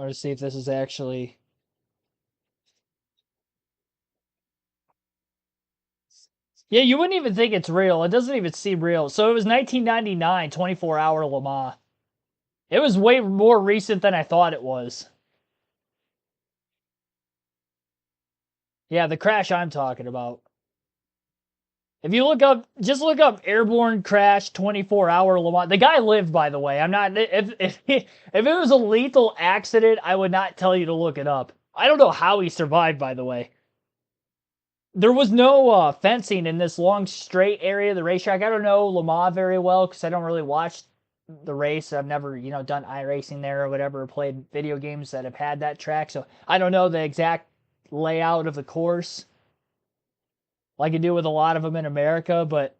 S1: to see if this is actually... Yeah, you wouldn't even think it's real. It doesn't even seem real. So it was 1999, 24-hour Le Mans. It was way more recent than I thought it was. Yeah, the crash I'm talking about. If you look up, just look up airborne crash 24-hour Le Mans. The guy lived, by the way. I'm not... If it was a lethal accident, I would not tell you to look it up. I don't know how he survived, by the way. There was no fencing in this long straight area of the racetrack. I don't know Le Mans very well because I don't really watch the race. I've never, done iRacing there or whatever, or played video games that have had that track. So I don't know the exact layout of the course like I do with a lot of them in America, but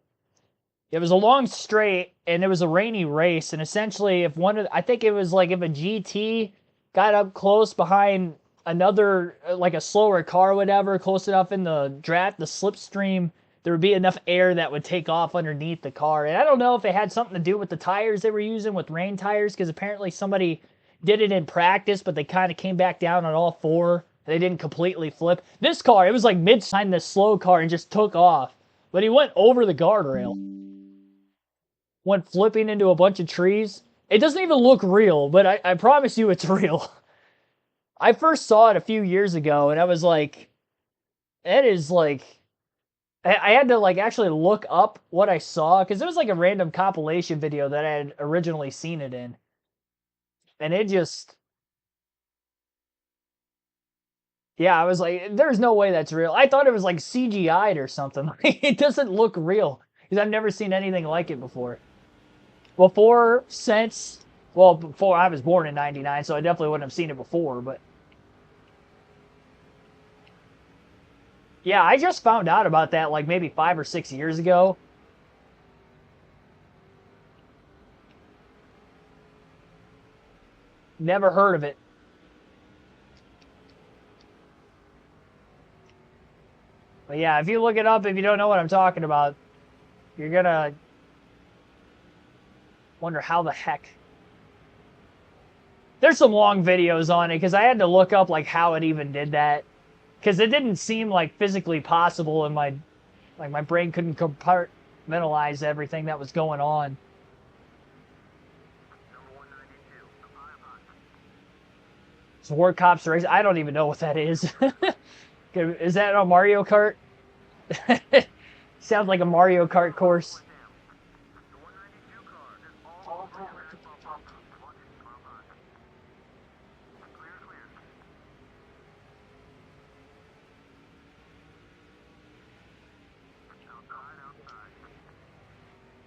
S1: it was a long straight and it was a rainy race. And essentially, I think it was like if a GT got up close behind another, like a slower car or whatever, close enough in the draft, the slipstream there would be enough air that would take off underneath the car. And I don't know if it had something to do with the tires they were using, with rain tires, because apparently somebody did it in practice, but they kind of came back down on all four. They didn't completely flip. This car, it was like mid-behind this slow car and just took off. But he went over the guardrail. Went flipping into a bunch of trees. It doesn't even look real, but I promise you it's real. I first saw it a few years ago, and I was like, it is like... I had to like actually look up what I saw, because it was like a random compilation video that I had originally seen it in. And it just... Yeah, I was like, there's no way that's real. I thought it was like CGI'd or something. It doesn't look real, because I've never seen anything like it before. Before I was born in 99, so I definitely wouldn't have seen it before, but... Yeah, I just found out about that like maybe 5 or 6 years ago. Never heard of it. But yeah, if you look it up, if you don't know what I'm talking about, you're gonna wonder how the heck. There's some long videos on it, because I had to look up like how it even did that. Because it didn't seem like physically possible, and my brain couldn't compartmentalize everything that was going on. Sport Cops Race. I don't even know what that is. Is that a Mario Kart? Sounds like a Mario Kart course.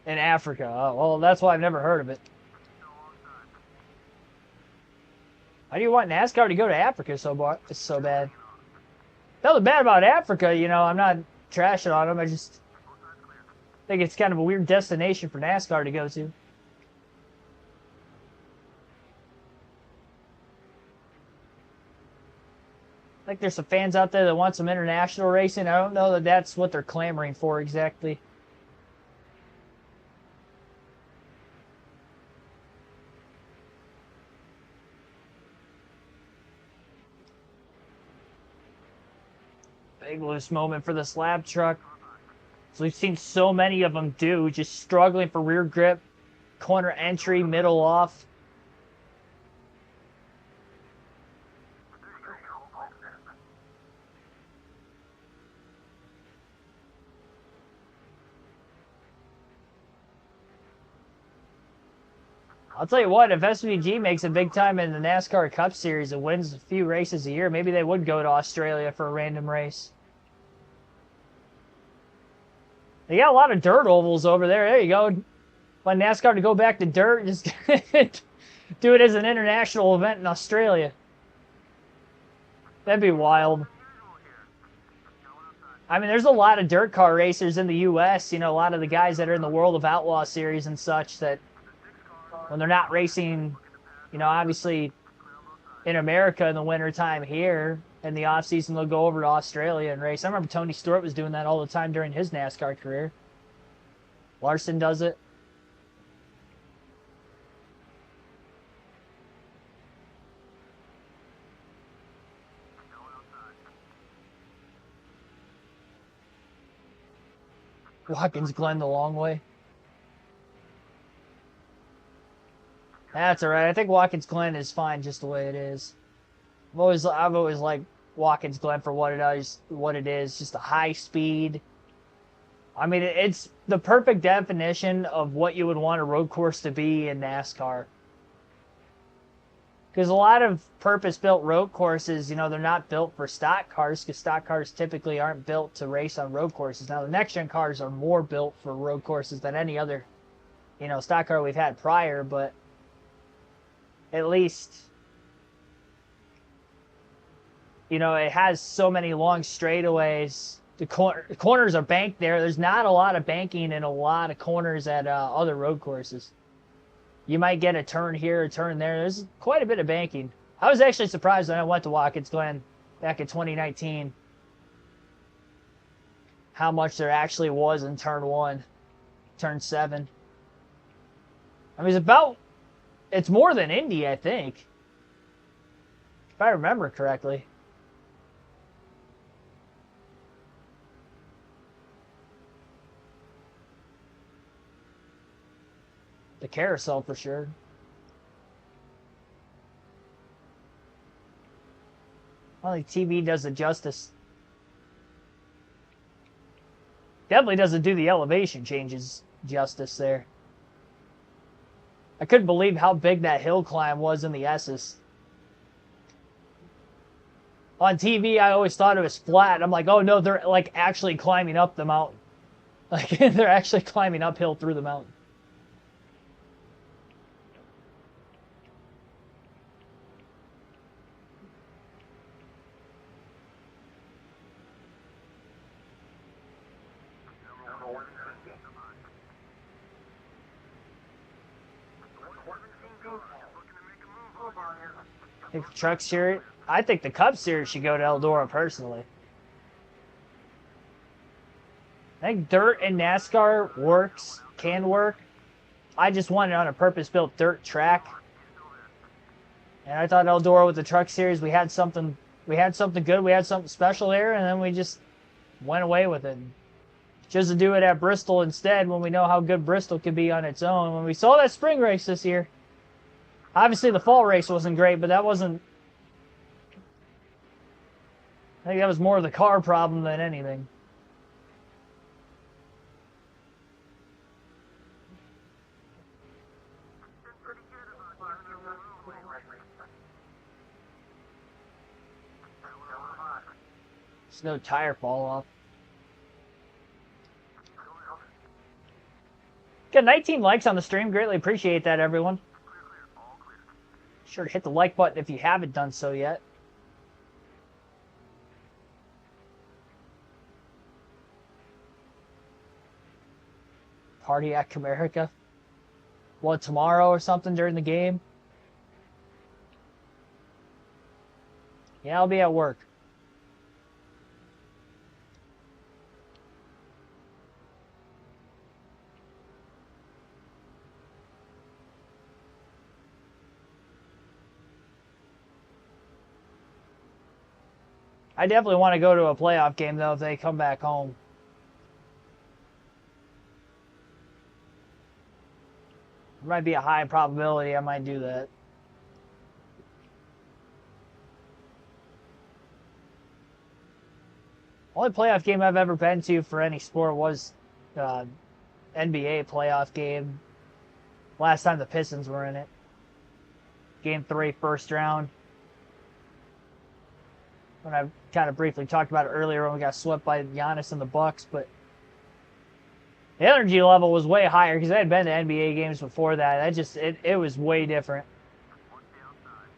S1: In Africa. Oh, well, that's why I've never heard of it. Why do you want NASCAR to go to Africa so bad? Nothing bad about Africa, you know. I'm not trashing on them. I just think it's kind of a weird destination for NASCAR to go to. I think there's some fans out there that want some international racing. I don't know that that's what they're clamoring for exactly. Big loose moment for the slab truck. So we've seen so many of them do, just struggling for rear grip, corner entry, middle off. I'll tell you what, if SVG makes it big time in the NASCAR Cup Series and wins a few races a year, maybe they would go to Australia for a random race. They got a lot of dirt ovals over there. There you go. Want NASCAR to go back to dirt, just do it as an international event in Australia. That'd be wild. I mean, there's a lot of dirt car racers in the U.S., you know, a lot of the guys that are in the World of Outlaw series and such that when they're not racing, you know, obviously in America in the wintertime here, in the off-season they'll go over to Australia and race. I remember Tony Stewart was doing that all the time during his NASCAR career. Larson does it. Watkins Glen the long way. That's all right. I think Watkins Glen is fine just the way it is. I've always liked Watkins Glen for what it is, just a high speed. I mean, it's the perfect definition of what you would want a road course to be in NASCAR. Because a lot of purpose-built road courses, you know, they're not built for stock cars, because stock cars typically aren't built to race on road courses. Now, the next-gen cars are more built for road courses than any other, you know, stock car we've had prior, but at least, you know, it has so many long straightaways. The corners are banked there. There's not a lot of banking in a lot of corners at other road courses. You might get a turn here, a turn there. There's quite a bit of banking. I was actually surprised when I went to Watkins Glen back in 2019. how much there actually was in turn 1, turn 7. I mean, it's more than Indy, I think. If I remember correctly. The carousel for sure. I don't think TV does it justice. Definitely doesn't do the elevation changes justice there. I couldn't believe how big that hill climb was in the S's. On TV, I always thought it was flat. I'm like, oh no, they're like actually climbing up the mountain. Like they're actually climbing uphill through the mountain. I think the Truck Series. I think the Cup Series should go to Eldora personally. I think dirt in NASCAR can work. I just want it on a purpose-built dirt track. And I thought Eldora with the Truck Series, we had something good, we had something special there, and then we just went away with it. Just to do it at Bristol instead when we know how good Bristol could be on its own. When we saw that spring race this year, obviously the fall race wasn't great, but that wasn't... I think that was more of the car problem than anything. There's no tire fall off. Got 19 likes on the stream. Greatly appreciate that, everyone. Sure to hit the like button if you haven't done so yet. Cardiac America. What, tomorrow or something during the game? Yeah, I'll be at work. I definitely want to go to a playoff game, though, if they come back home. There might be a high probability I might do that. Only playoff game I've ever been to for any sport was NBA playoff game. Last time the Pistons were in it. Game 3, first round. When I kind of briefly talked about it earlier when we got swept by Giannis and the Bucks, but the energy level was way higher because I had been to NBA games before that. It was way different.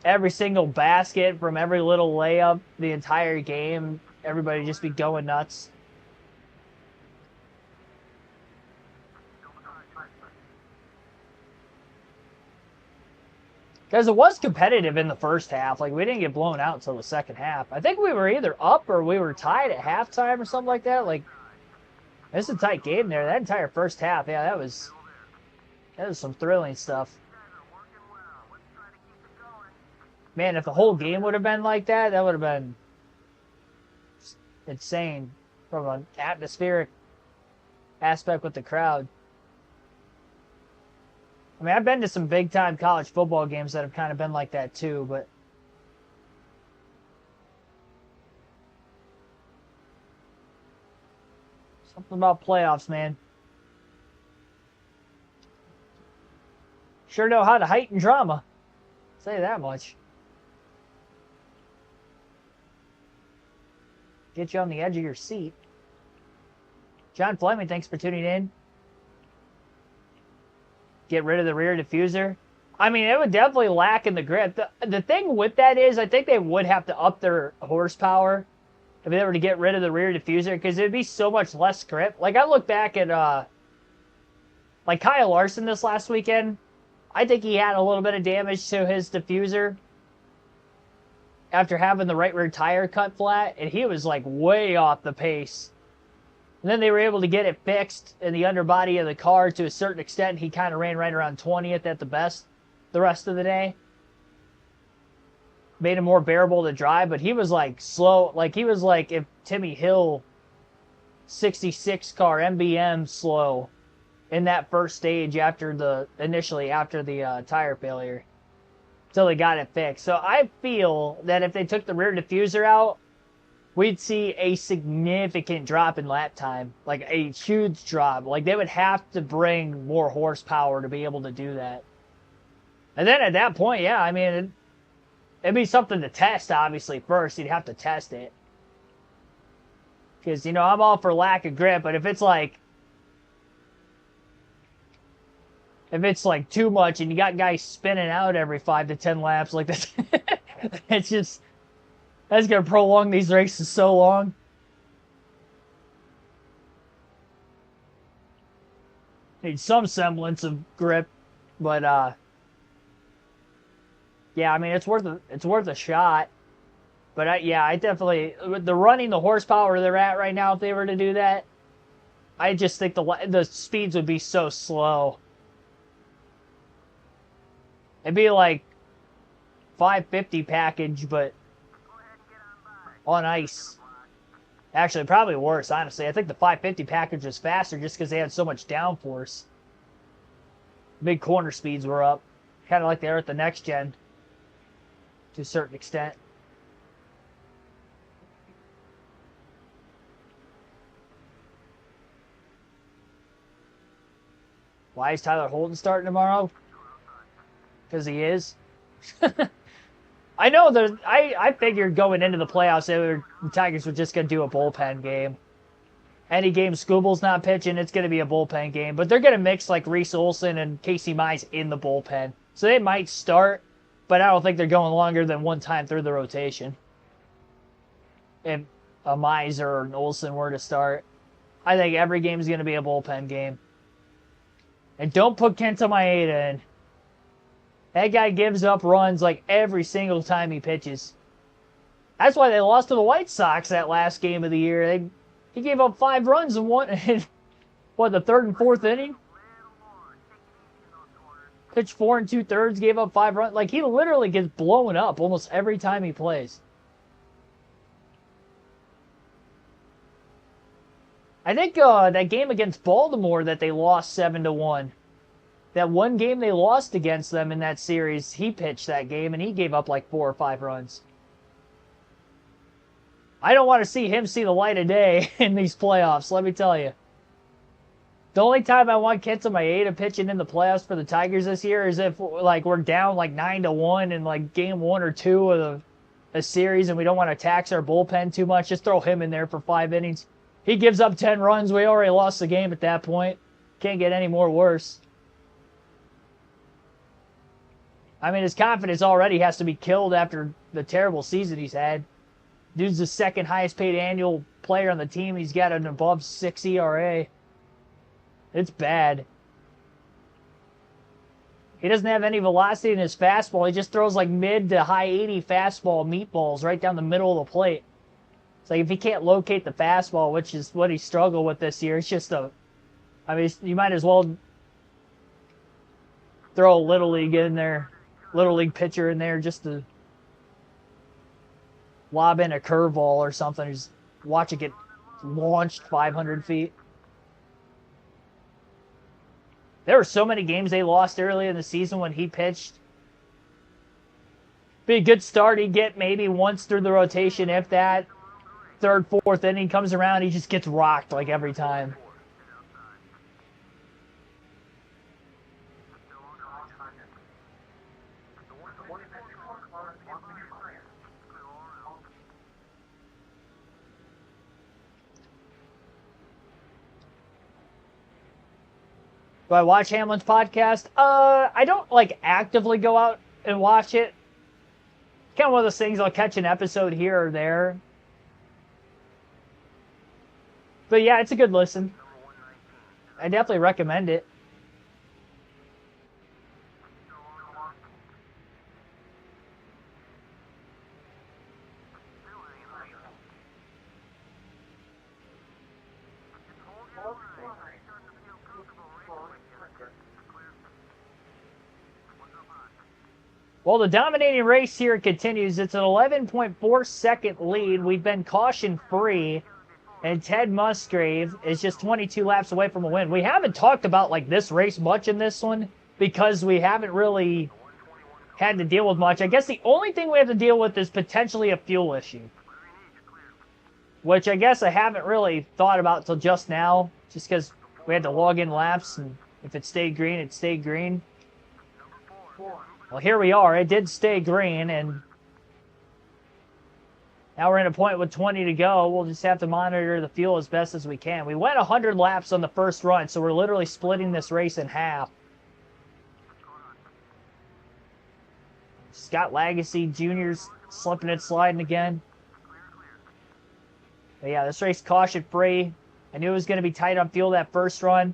S1: Every single basket from every little layup, the entire game, everybody just be going nuts. Because it was competitive in the first half. Like, we didn't get blown out until the second half. I think we were either up or we were tied at halftime or something like that. Like, it's a tight game there. That entire first half, yeah, that was some thrilling stuff. Man, if the whole game would have been like that, that would have been insane from an atmospheric aspect with the crowd. I mean, I've been to some big-time college football games that have kind of been like that too, but something about playoffs, man. Sure know how to heighten drama. I'll say that much. Get you on the edge of your seat. John Fleming, thanks for tuning in. Get rid of the rear diffuser. I mean, it would definitely lack in the grip. The thing with that is I think they would have to up their horsepower if they were to get rid of the rear diffuser because it would be so much less grip. Like, I look back at, like, Kyle Larson this last weekend. I think he had a little bit of damage to his diffuser after having the right rear tire cut flat, and he was, like, way off the pace And then they were able to get it fixed in the underbody of the car to a certain extent. He kind of ran right around 20th at the best the rest of the day. Made him more bearable to drive, but he was like slow. Like he was like if Timmy Hill 66 car MBM slow in that first stage after the tire failure until they got it fixed. So I feel that if they took the rear diffuser out, we'd see a significant drop in lap time, like a huge drop. Like they would have to bring more horsepower to be able to do that. And then at that point, yeah, I mean, it'd be something to test, obviously, first. You'd have to test it. Because, you know, I'm all for lack of grip, but if it's like too much and you got guys spinning out every 5 to 10 laps like this, it's just, that's going to prolong these races so long. Need some semblance of grip, but yeah, I mean it's worth a shot. But I definitely, with the running the horsepower they're at right now, if they were to do that, I just think the speeds would be so slow. It'd be like 550 package, but on ice. Actually, probably worse, honestly. I think the 550 package was faster just because they had so much downforce. Big corner speeds were up. Kind of like they are at the next gen. To a certain extent. Why is Tyler Holden starting tomorrow? Because he is. I know that I figured going into the playoffs the Tigers were just going to do a bullpen game. Any game Scooble's not pitching, it's going to be a bullpen game. But they're going to mix like Reese Olson and Casey Mize in the bullpen. So they might start, but I don't think they're going longer than one time through the rotation. If a Mize or an Olson were to start, I think every game is going to be a bullpen game. And don't put Kenta Maeda in. That guy gives up runs like every single time he pitches. That's why they lost to the White Sox that last game of the year. He gave up 5 runs in the third and fourth inning? Pitched 4 2/3, gave up 5 runs. Like, he literally gets blown up almost every time he plays. I think that game against Baltimore that they lost 7-1. That one game they lost against them in that series, he pitched that game, and he gave up like 4 or 5 runs. I don't want to see him see the light of day in these playoffs, let me tell you. The only time I want Kenta Maeda pitching in the playoffs for the Tigers this year is if like we're down like 9-1 in like game 1 or 2 of a series and we don't want to tax our bullpen too much. Just throw him in there for 5 innings. He gives up 10 runs. We already lost the game at that point. Can't get any more worse. I mean, his confidence already has to be killed after the terrible season he's had. Dude's the second highest paid annual player on the team. He's got an above 6 ERA. It's bad. He doesn't have any velocity in his fastball. He just throws like mid to high 80 fastball meatballs right down the middle of the plate. It's like if he can't locate the fastball, which is what he struggled with this year, it's just I mean, you might as well throw a Little League in there. Little League pitcher in there just to lob in a curveball or something. Just watch it get launched 500 feet. There were so many games they lost early in the season when he pitched. Be a good start. He'd get maybe once through the rotation, if that. Third, fourth inning comes around, he just gets rocked like every time. Do I watch Hamlin's podcast? I don't like actively go out and watch it. Kind of one of those things, I'll catch an episode here or there. But yeah, it's a good listen. I definitely recommend it. Well, the dominating race here continues. It's an 11.4-second lead. We've been caution-free, and Ted Musgrave is just 22 laps away from a win. We haven't talked about like this race much in this one because we haven't really had to deal with much. I guess the only thing we have to deal with is potentially a fuel issue, which I guess I haven't really thought about till just now, just because we had to log in laps, and if it stayed green, it stayed green. Well, here we are. It did stay green, and now we're in a point with 20 to go. We'll just have to monitor the fuel as best as we can. We went 100 laps on the first run, so we're literally splitting this race in half. Scott Lagacy Jr.'s slipping and sliding again. But yeah, this race caution-free. I knew it was going to be tight on fuel that first run.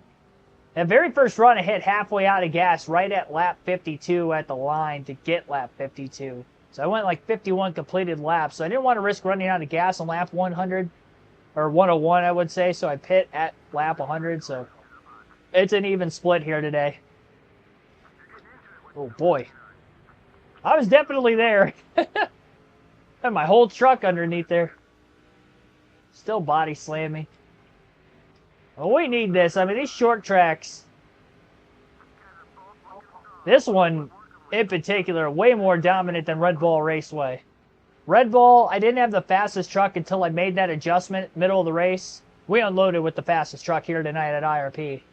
S1: That very first run, I hit halfway out of gas right at lap 52 at the line to get lap 52. So I went like 51 completed laps. So I didn't want to risk running out of gas on lap 100, or 101, I would say. So I pit at lap 100. So it's an even split here today. Oh boy. I was definitely there. Had my whole truck underneath there. Still body slammed me. Well, we need this. I mean, these short tracks, this one in particular, way more dominant than Red Bull Raceway. Red Bull, I didn't have the fastest truck until I made that adjustment middle of the race. We unloaded with the fastest truck here tonight at IRP.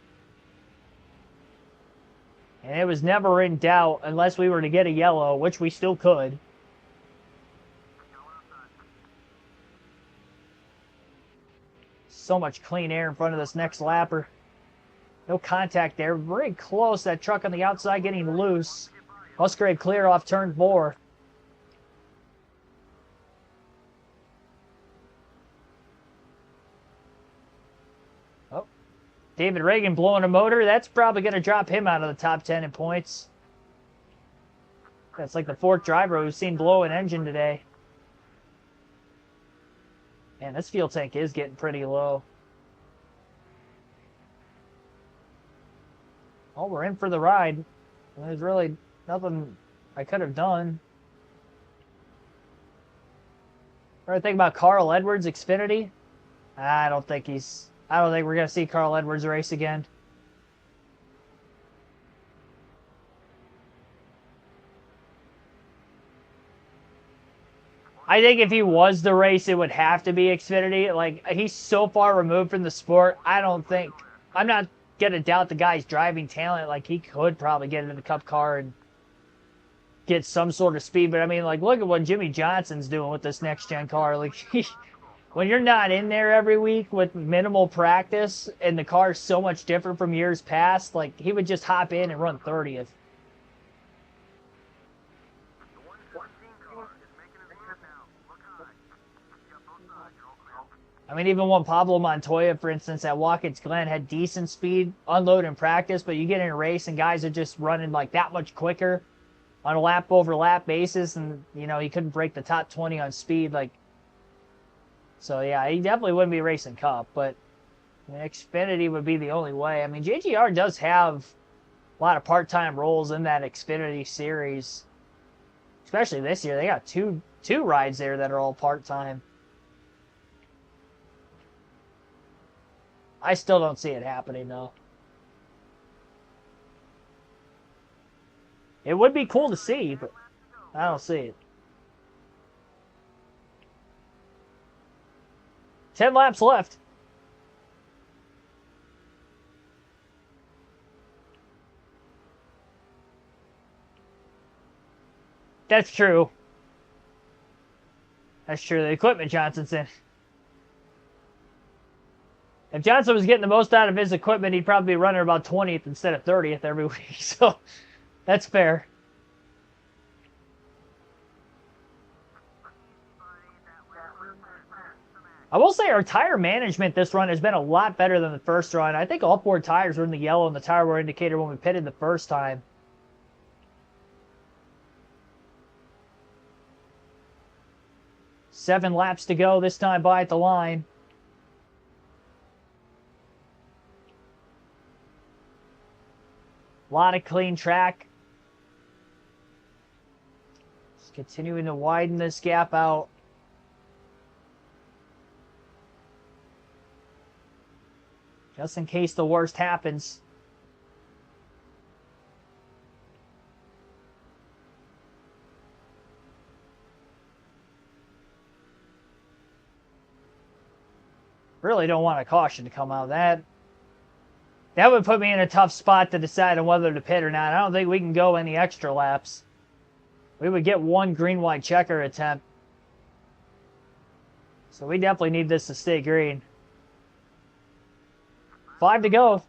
S1: And it was never in doubt unless we were to get a yellow, which we still could. So much clean air in front of this next lapper. No contact there. Very close. That truck on the outside getting loose. Musgrave clear off turn 4. Oh, David Reagan blowing a motor. That's probably going to drop him out of the top 10 in points. That's like the 4th driver we've seen blow an engine today. Man, this fuel tank is getting pretty low. Oh, we're in for the ride. There's really nothing I could have done. What do I think about Carl Edwards' Xfinity? I don't think we're gonna see Carl Edwards race again. I think if he was the race, it would have to be Xfinity. Like, he's so far removed from the sport. I'm not going to doubt the guy's driving talent. Like, he could probably get into the Cup car and get some sort of speed. But, I mean, like, look at what Jimmy Johnson's doing with this next-gen car. Like, when you're not in there every week with minimal practice and the car is so much different from years past, like, he would just hop in and run 30th. I mean, even when Pablo Montoya, for instance, at Watkins Glen had decent speed, unload in practice, but you get in a race and guys are just running like that much quicker on a lap-over-lap basis, and, you know, he couldn't break the top 20 on speed. Like, so, yeah, he definitely wouldn't be racing Cup, but I mean, Xfinity would be the only way. I mean, JGR does have a lot of part-time roles in that Xfinity series, especially this year. They got two rides there that are all part-time. I still don't see it happening, though. It would be cool to see, but I don't see it. 10 laps left. That's true. That's true. The equipment Johnson's in. If Johnson was getting the most out of his equipment, he'd probably be running about 20th instead of 30th every week. So, that's fair. I will say our tire management this run has been a lot better than the first run. I think all 4 tires were in the yellow on the tire wear indicator when we pitted the first time. Seven laps to go this time by at the line. A lot of clean track. Just continuing to widen this gap out. Just in case the worst happens. Really don't want a caution to come out of that. That would put me in a tough spot to decide on whether to pit or not. I don't think we can go any extra laps. We would get one green-white checker attempt. So we definitely need this to stay green. 5 to go.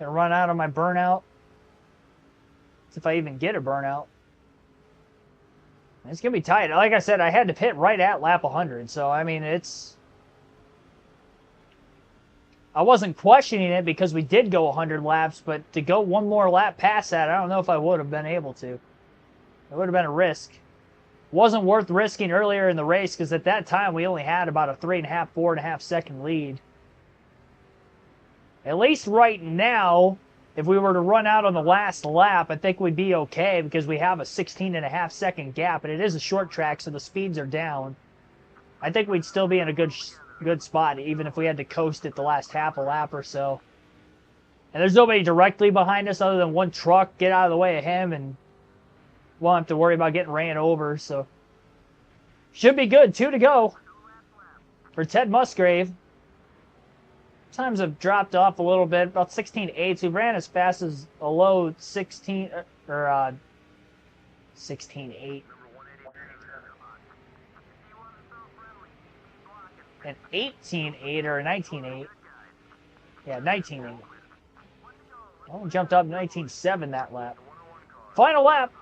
S1: Gonna run out of my burnout. If I even get a burnout. It's going to be tight. Like I said, I had to pit right at lap 100. So, I mean, it's... I wasn't questioning it because we did go 100 laps, but to go one more lap past that, I don't know if I would have been able to. It would have been a risk. Wasn't worth risking earlier in the race because at that time we only had about a 3.5, 4.5 second lead. At least right now, if we were to run out on the last lap, I think we'd be okay because we have a 16.5 second gap, and it is a short track, so the speeds are down. I think we'd still be in a good spot, even if we had to coast it the last half a lap or so. And there's nobody directly behind us other than one truck. Get out of the way of him, and won't have to worry about getting ran over. So should be good. 2 to go for Ted Musgrave. Times have dropped off a little bit, about 16.8. We ran as fast as a low 16 or 16.8. An 18.8 or a 19.8. Yeah, 19.8. Oh, jumped up 19.7 that lap. Final lap.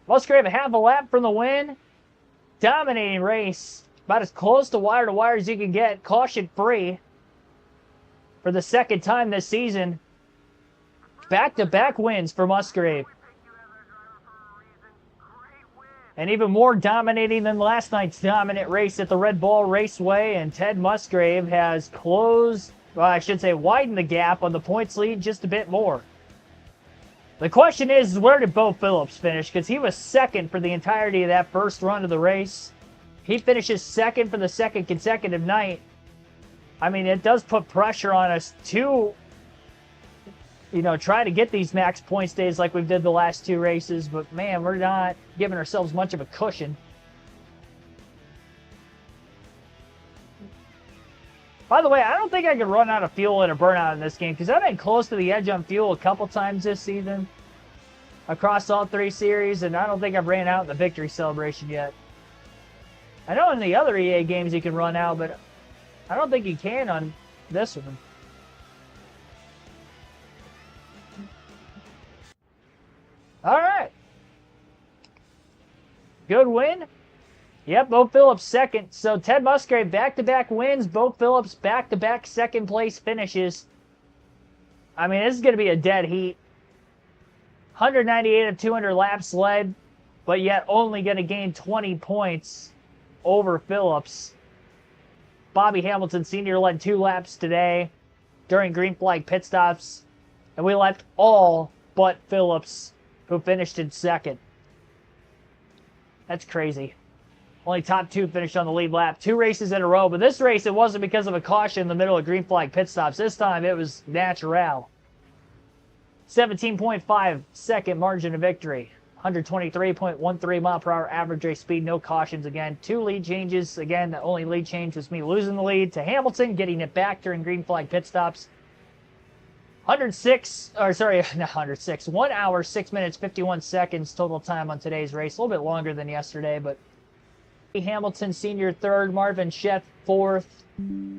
S1: Musgrave a half a lap from the win. Dominating race. About as close to wire as you can get. Caution free. For the second time this season. Back-to-back wins for Musgrave. And even more dominating than last night's dominant race at the Red Bull Raceway. And Ted Musgrave has closed, well, I should say widened the gap on the points lead just a bit more. The question is, where did Bo Phillips finish? Because he was second for the entirety of that first run of the race. He finishes second for the second consecutive night. I mean, it does put pressure on us to, try to get these max points days like we did the last two races. But, man, we're not giving ourselves much of a cushion. By the way, I don't think I could run out of fuel in a burnout in this game because I've been close to the edge on fuel a couple times this season across all three series, and I don't think I've ran out in the victory celebration yet. I know in the other EA games you can run out, but I don't think you can on this one. All right. Good win. Yep, Bo Phillips second. So Ted Musgrave back-to-back wins. Bo Phillips back-to-back second place finishes. I mean, this is going to be a dead heat. 198 of 200 laps led, but yet only going to gain 20 points over Phillips. Bobby Hamilton Sr. led 2 laps today during green flag pit stops, and we left all but Phillips, who finished in second. That's crazy. Only top 2 finished on the lead lap. 2 races in a row, but this race, it wasn't because of a caution in the middle of green flag pit stops. This time, it was natural. 17.5 second margin of victory. 123.13 mile per hour average race speed, no cautions again. 2 lead changes. Again, the only lead change was me losing the lead to Hamilton, getting it back during green flag pit stops. 1 hour, 6 minutes, 51 seconds total time on today's race. A little bit longer than yesterday, but Hamilton Sr. 3rd, Marvin Sheff 4th,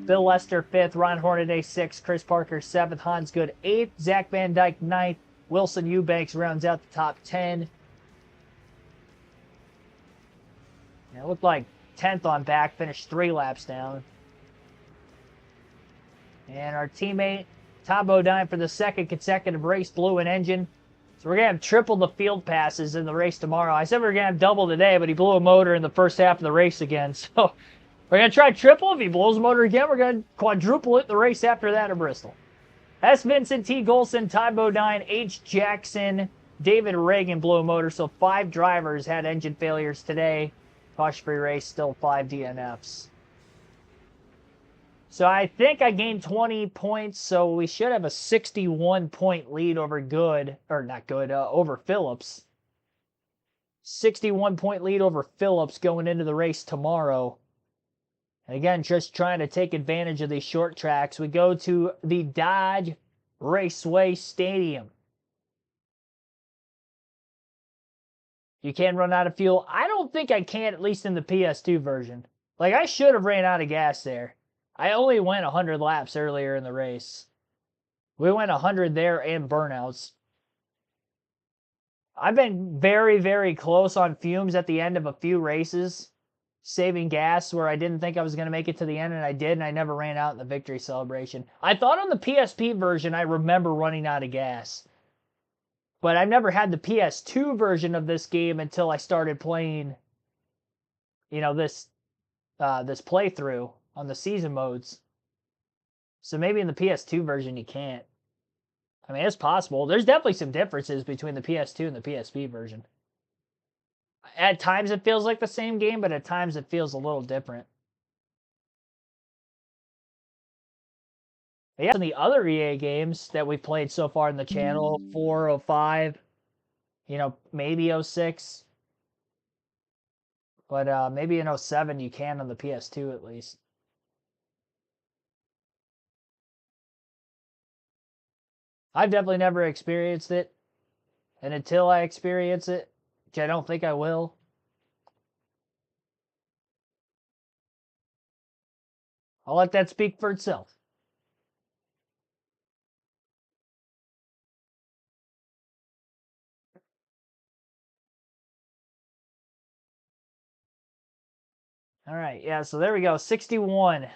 S1: Bill Lester 5th, Ron Hornaday 6th, Chris Parker 7th, Hans Good 8th, Zach Van Dyke 9th, Wilson Eubanks rounds out the top 10. It looked like 10th on back, finished 3 laps down. And our teammate, Tom Bodine, for the second consecutive race, blew an engine. So we're going to have triple the field passes in the race tomorrow. I said we were going to have double today, but he blew a motor in the first half of the race again. So we're going to try triple. If he blows a motor again, we're going to quadruple it in the race after that at Bristol. S. Vincent, T. Golson, Ty Bodine, H. Jackson, David Reagan blew a motor. So 5 drivers had engine failures today. Caution-free race, still 5 DNFs. So I think I gained 20 points, so we should have a 61-point lead over over Phillips. 61-point lead over Phillips going into the race tomorrow. And again, just trying to take advantage of these short tracks. We go to the Dodge Raceway Stadium. You can run out of fuel. I don't think I can, at least in the PS2 version. Like, I should have ran out of gas there. I only went 100 laps earlier in the race. We went 100 there and burnouts. I've been very, very close on fumes at the end of a few races, saving gas where I didn't think I was going to make it to the end, and I did, and I never ran out in the victory celebration. I thought on the PSP version I remember running out of gas, but I've never had the PS2 version of this game until I started playing, this playthrough on the season modes. So maybe in the PS2 version you can't. I mean, it's possible. There's definitely some differences between the PS2 and the PSP version. At times it feels like the same game, but at times it feels a little different. But yeah, some of the other EA games that we've played so far in the channel, 4, 05, maybe 06. But maybe in 07 you can on the PS2 at least. I've definitely never experienced it. And until I experience it, which I don't think I will, I'll let that speak for itself. All right, yeah, so there we go, 61.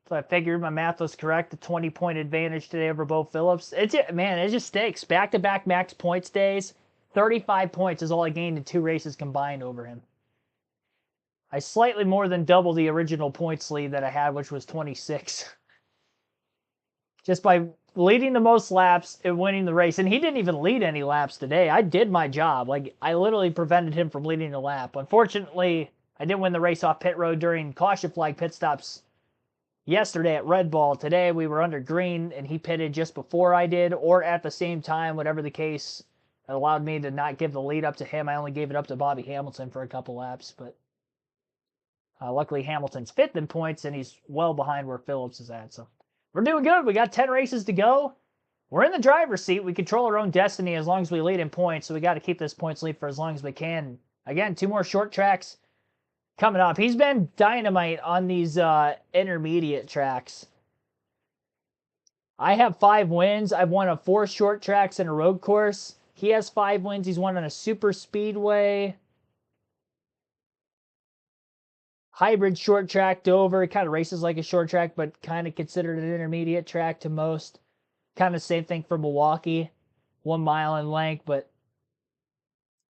S1: So I figured my math was correct, a 20-point advantage today over Bo Phillips. It just stinks. Back-to-back max points days, 35 points is all I gained in 2 races combined over him. I slightly more than double the original points lead that I had, which was 26. Just by leading the most laps and winning the race. And he didn't even lead any laps today. I did my job. Like, I literally prevented him from leading a lap. Unfortunately, I didn't win the race off pit road during caution flag pit stops yesterday at Red Bull. Today we were under green and he pitted just before I did or at the same time, whatever the case. It allowed me to not give the lead up to him. I only gave it up to Bobby Hamilton for a couple laps, but luckily Hamilton's 5th in points and he's well behind where Phillips is at. So we're doing good. We got 10 races to go. We're in the driver's seat. We control our own destiny as long as we lead in points, so we got to keep this points lead for as long as we can. Again, 2 more short tracks coming up. He's been dynamite on these intermediate tracks. I have 5 wins. I've won on 4 short tracks and a road course. He has 5 wins. He's won on a super speedway, hybrid short track Dover. It kind of races like a short track, but kind of considered an intermediate track to most. Kind of same thing for Milwaukee. 1 mile in length, but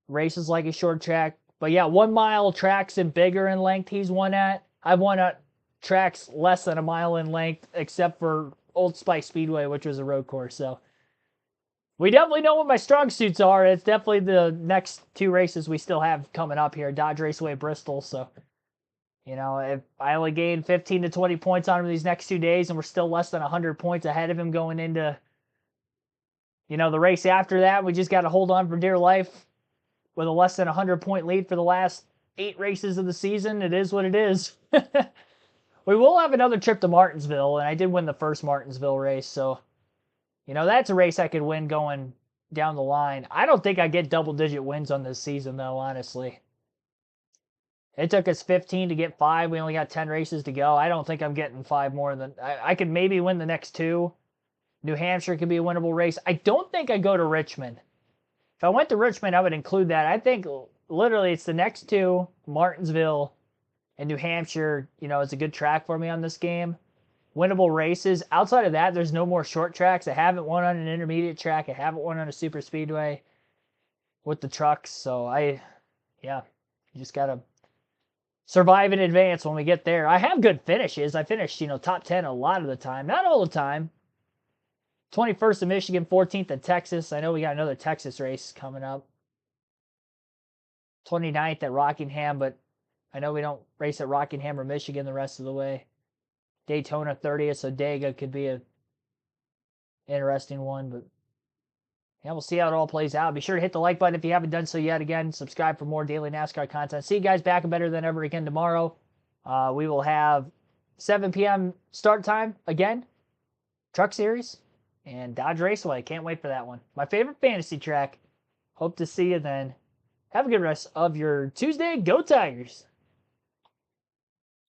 S1: races like a short track. But yeah, 1 mile tracks and bigger in length he's won at. I've won at tracks less than a mile in length, except for Old Spice Speedway, which was a road course. So we definitely know what my strong suits are. It's definitely the next 2 races we still have coming up here. Dodge Raceway, Bristol. So, if I only gain 15 to 20 points on him these next 2 days and we're still less than 100 points ahead of him going into, the race after that, we just got to hold on for dear life. With a less than 100-point lead for the last 8 races of the season, it is what it is. We will have another trip to Martinsville, and I did win the first Martinsville race, so, that's a race I could win going down the line. I don't think I get double-digit wins on this season, though, honestly. It took us 15 to get 5. We only got 10 races to go. I don't think I'm getting 5 more than... I could maybe win the next 2. New Hampshire could be a winnable race. I don't think I go to Richmond. If I went to Richmond, I would include that. I think literally it's the next 2, Martinsville and New Hampshire, is a good track for me on this game. Winnable races. Outside of that, there's no more short tracks. I haven't won on an intermediate track. I haven't won on a super speedway with the trucks. So you just got to survive in advance when we get there. I have good finishes. I finished, top 10 a lot of the time. Not all the time. 21st in Michigan, 14th in Texas. I know we got another Texas race coming up. 29th at Rockingham, but I know we don't race at Rockingham or Michigan the rest of the way. Daytona 30th, so Dega could be a interesting one, but yeah, we'll see how it all plays out. Be sure to hit the like button if you haven't done so yet. Again, subscribe for more daily NASCAR content. See you guys back and better than ever again tomorrow. We will have 7 p.m. start time again, Truck Series, and Dodge Raceway. Can't wait for that one. My favorite fantasy track. Hope to see you then. Have a good rest of your Tuesday. Go Tigers!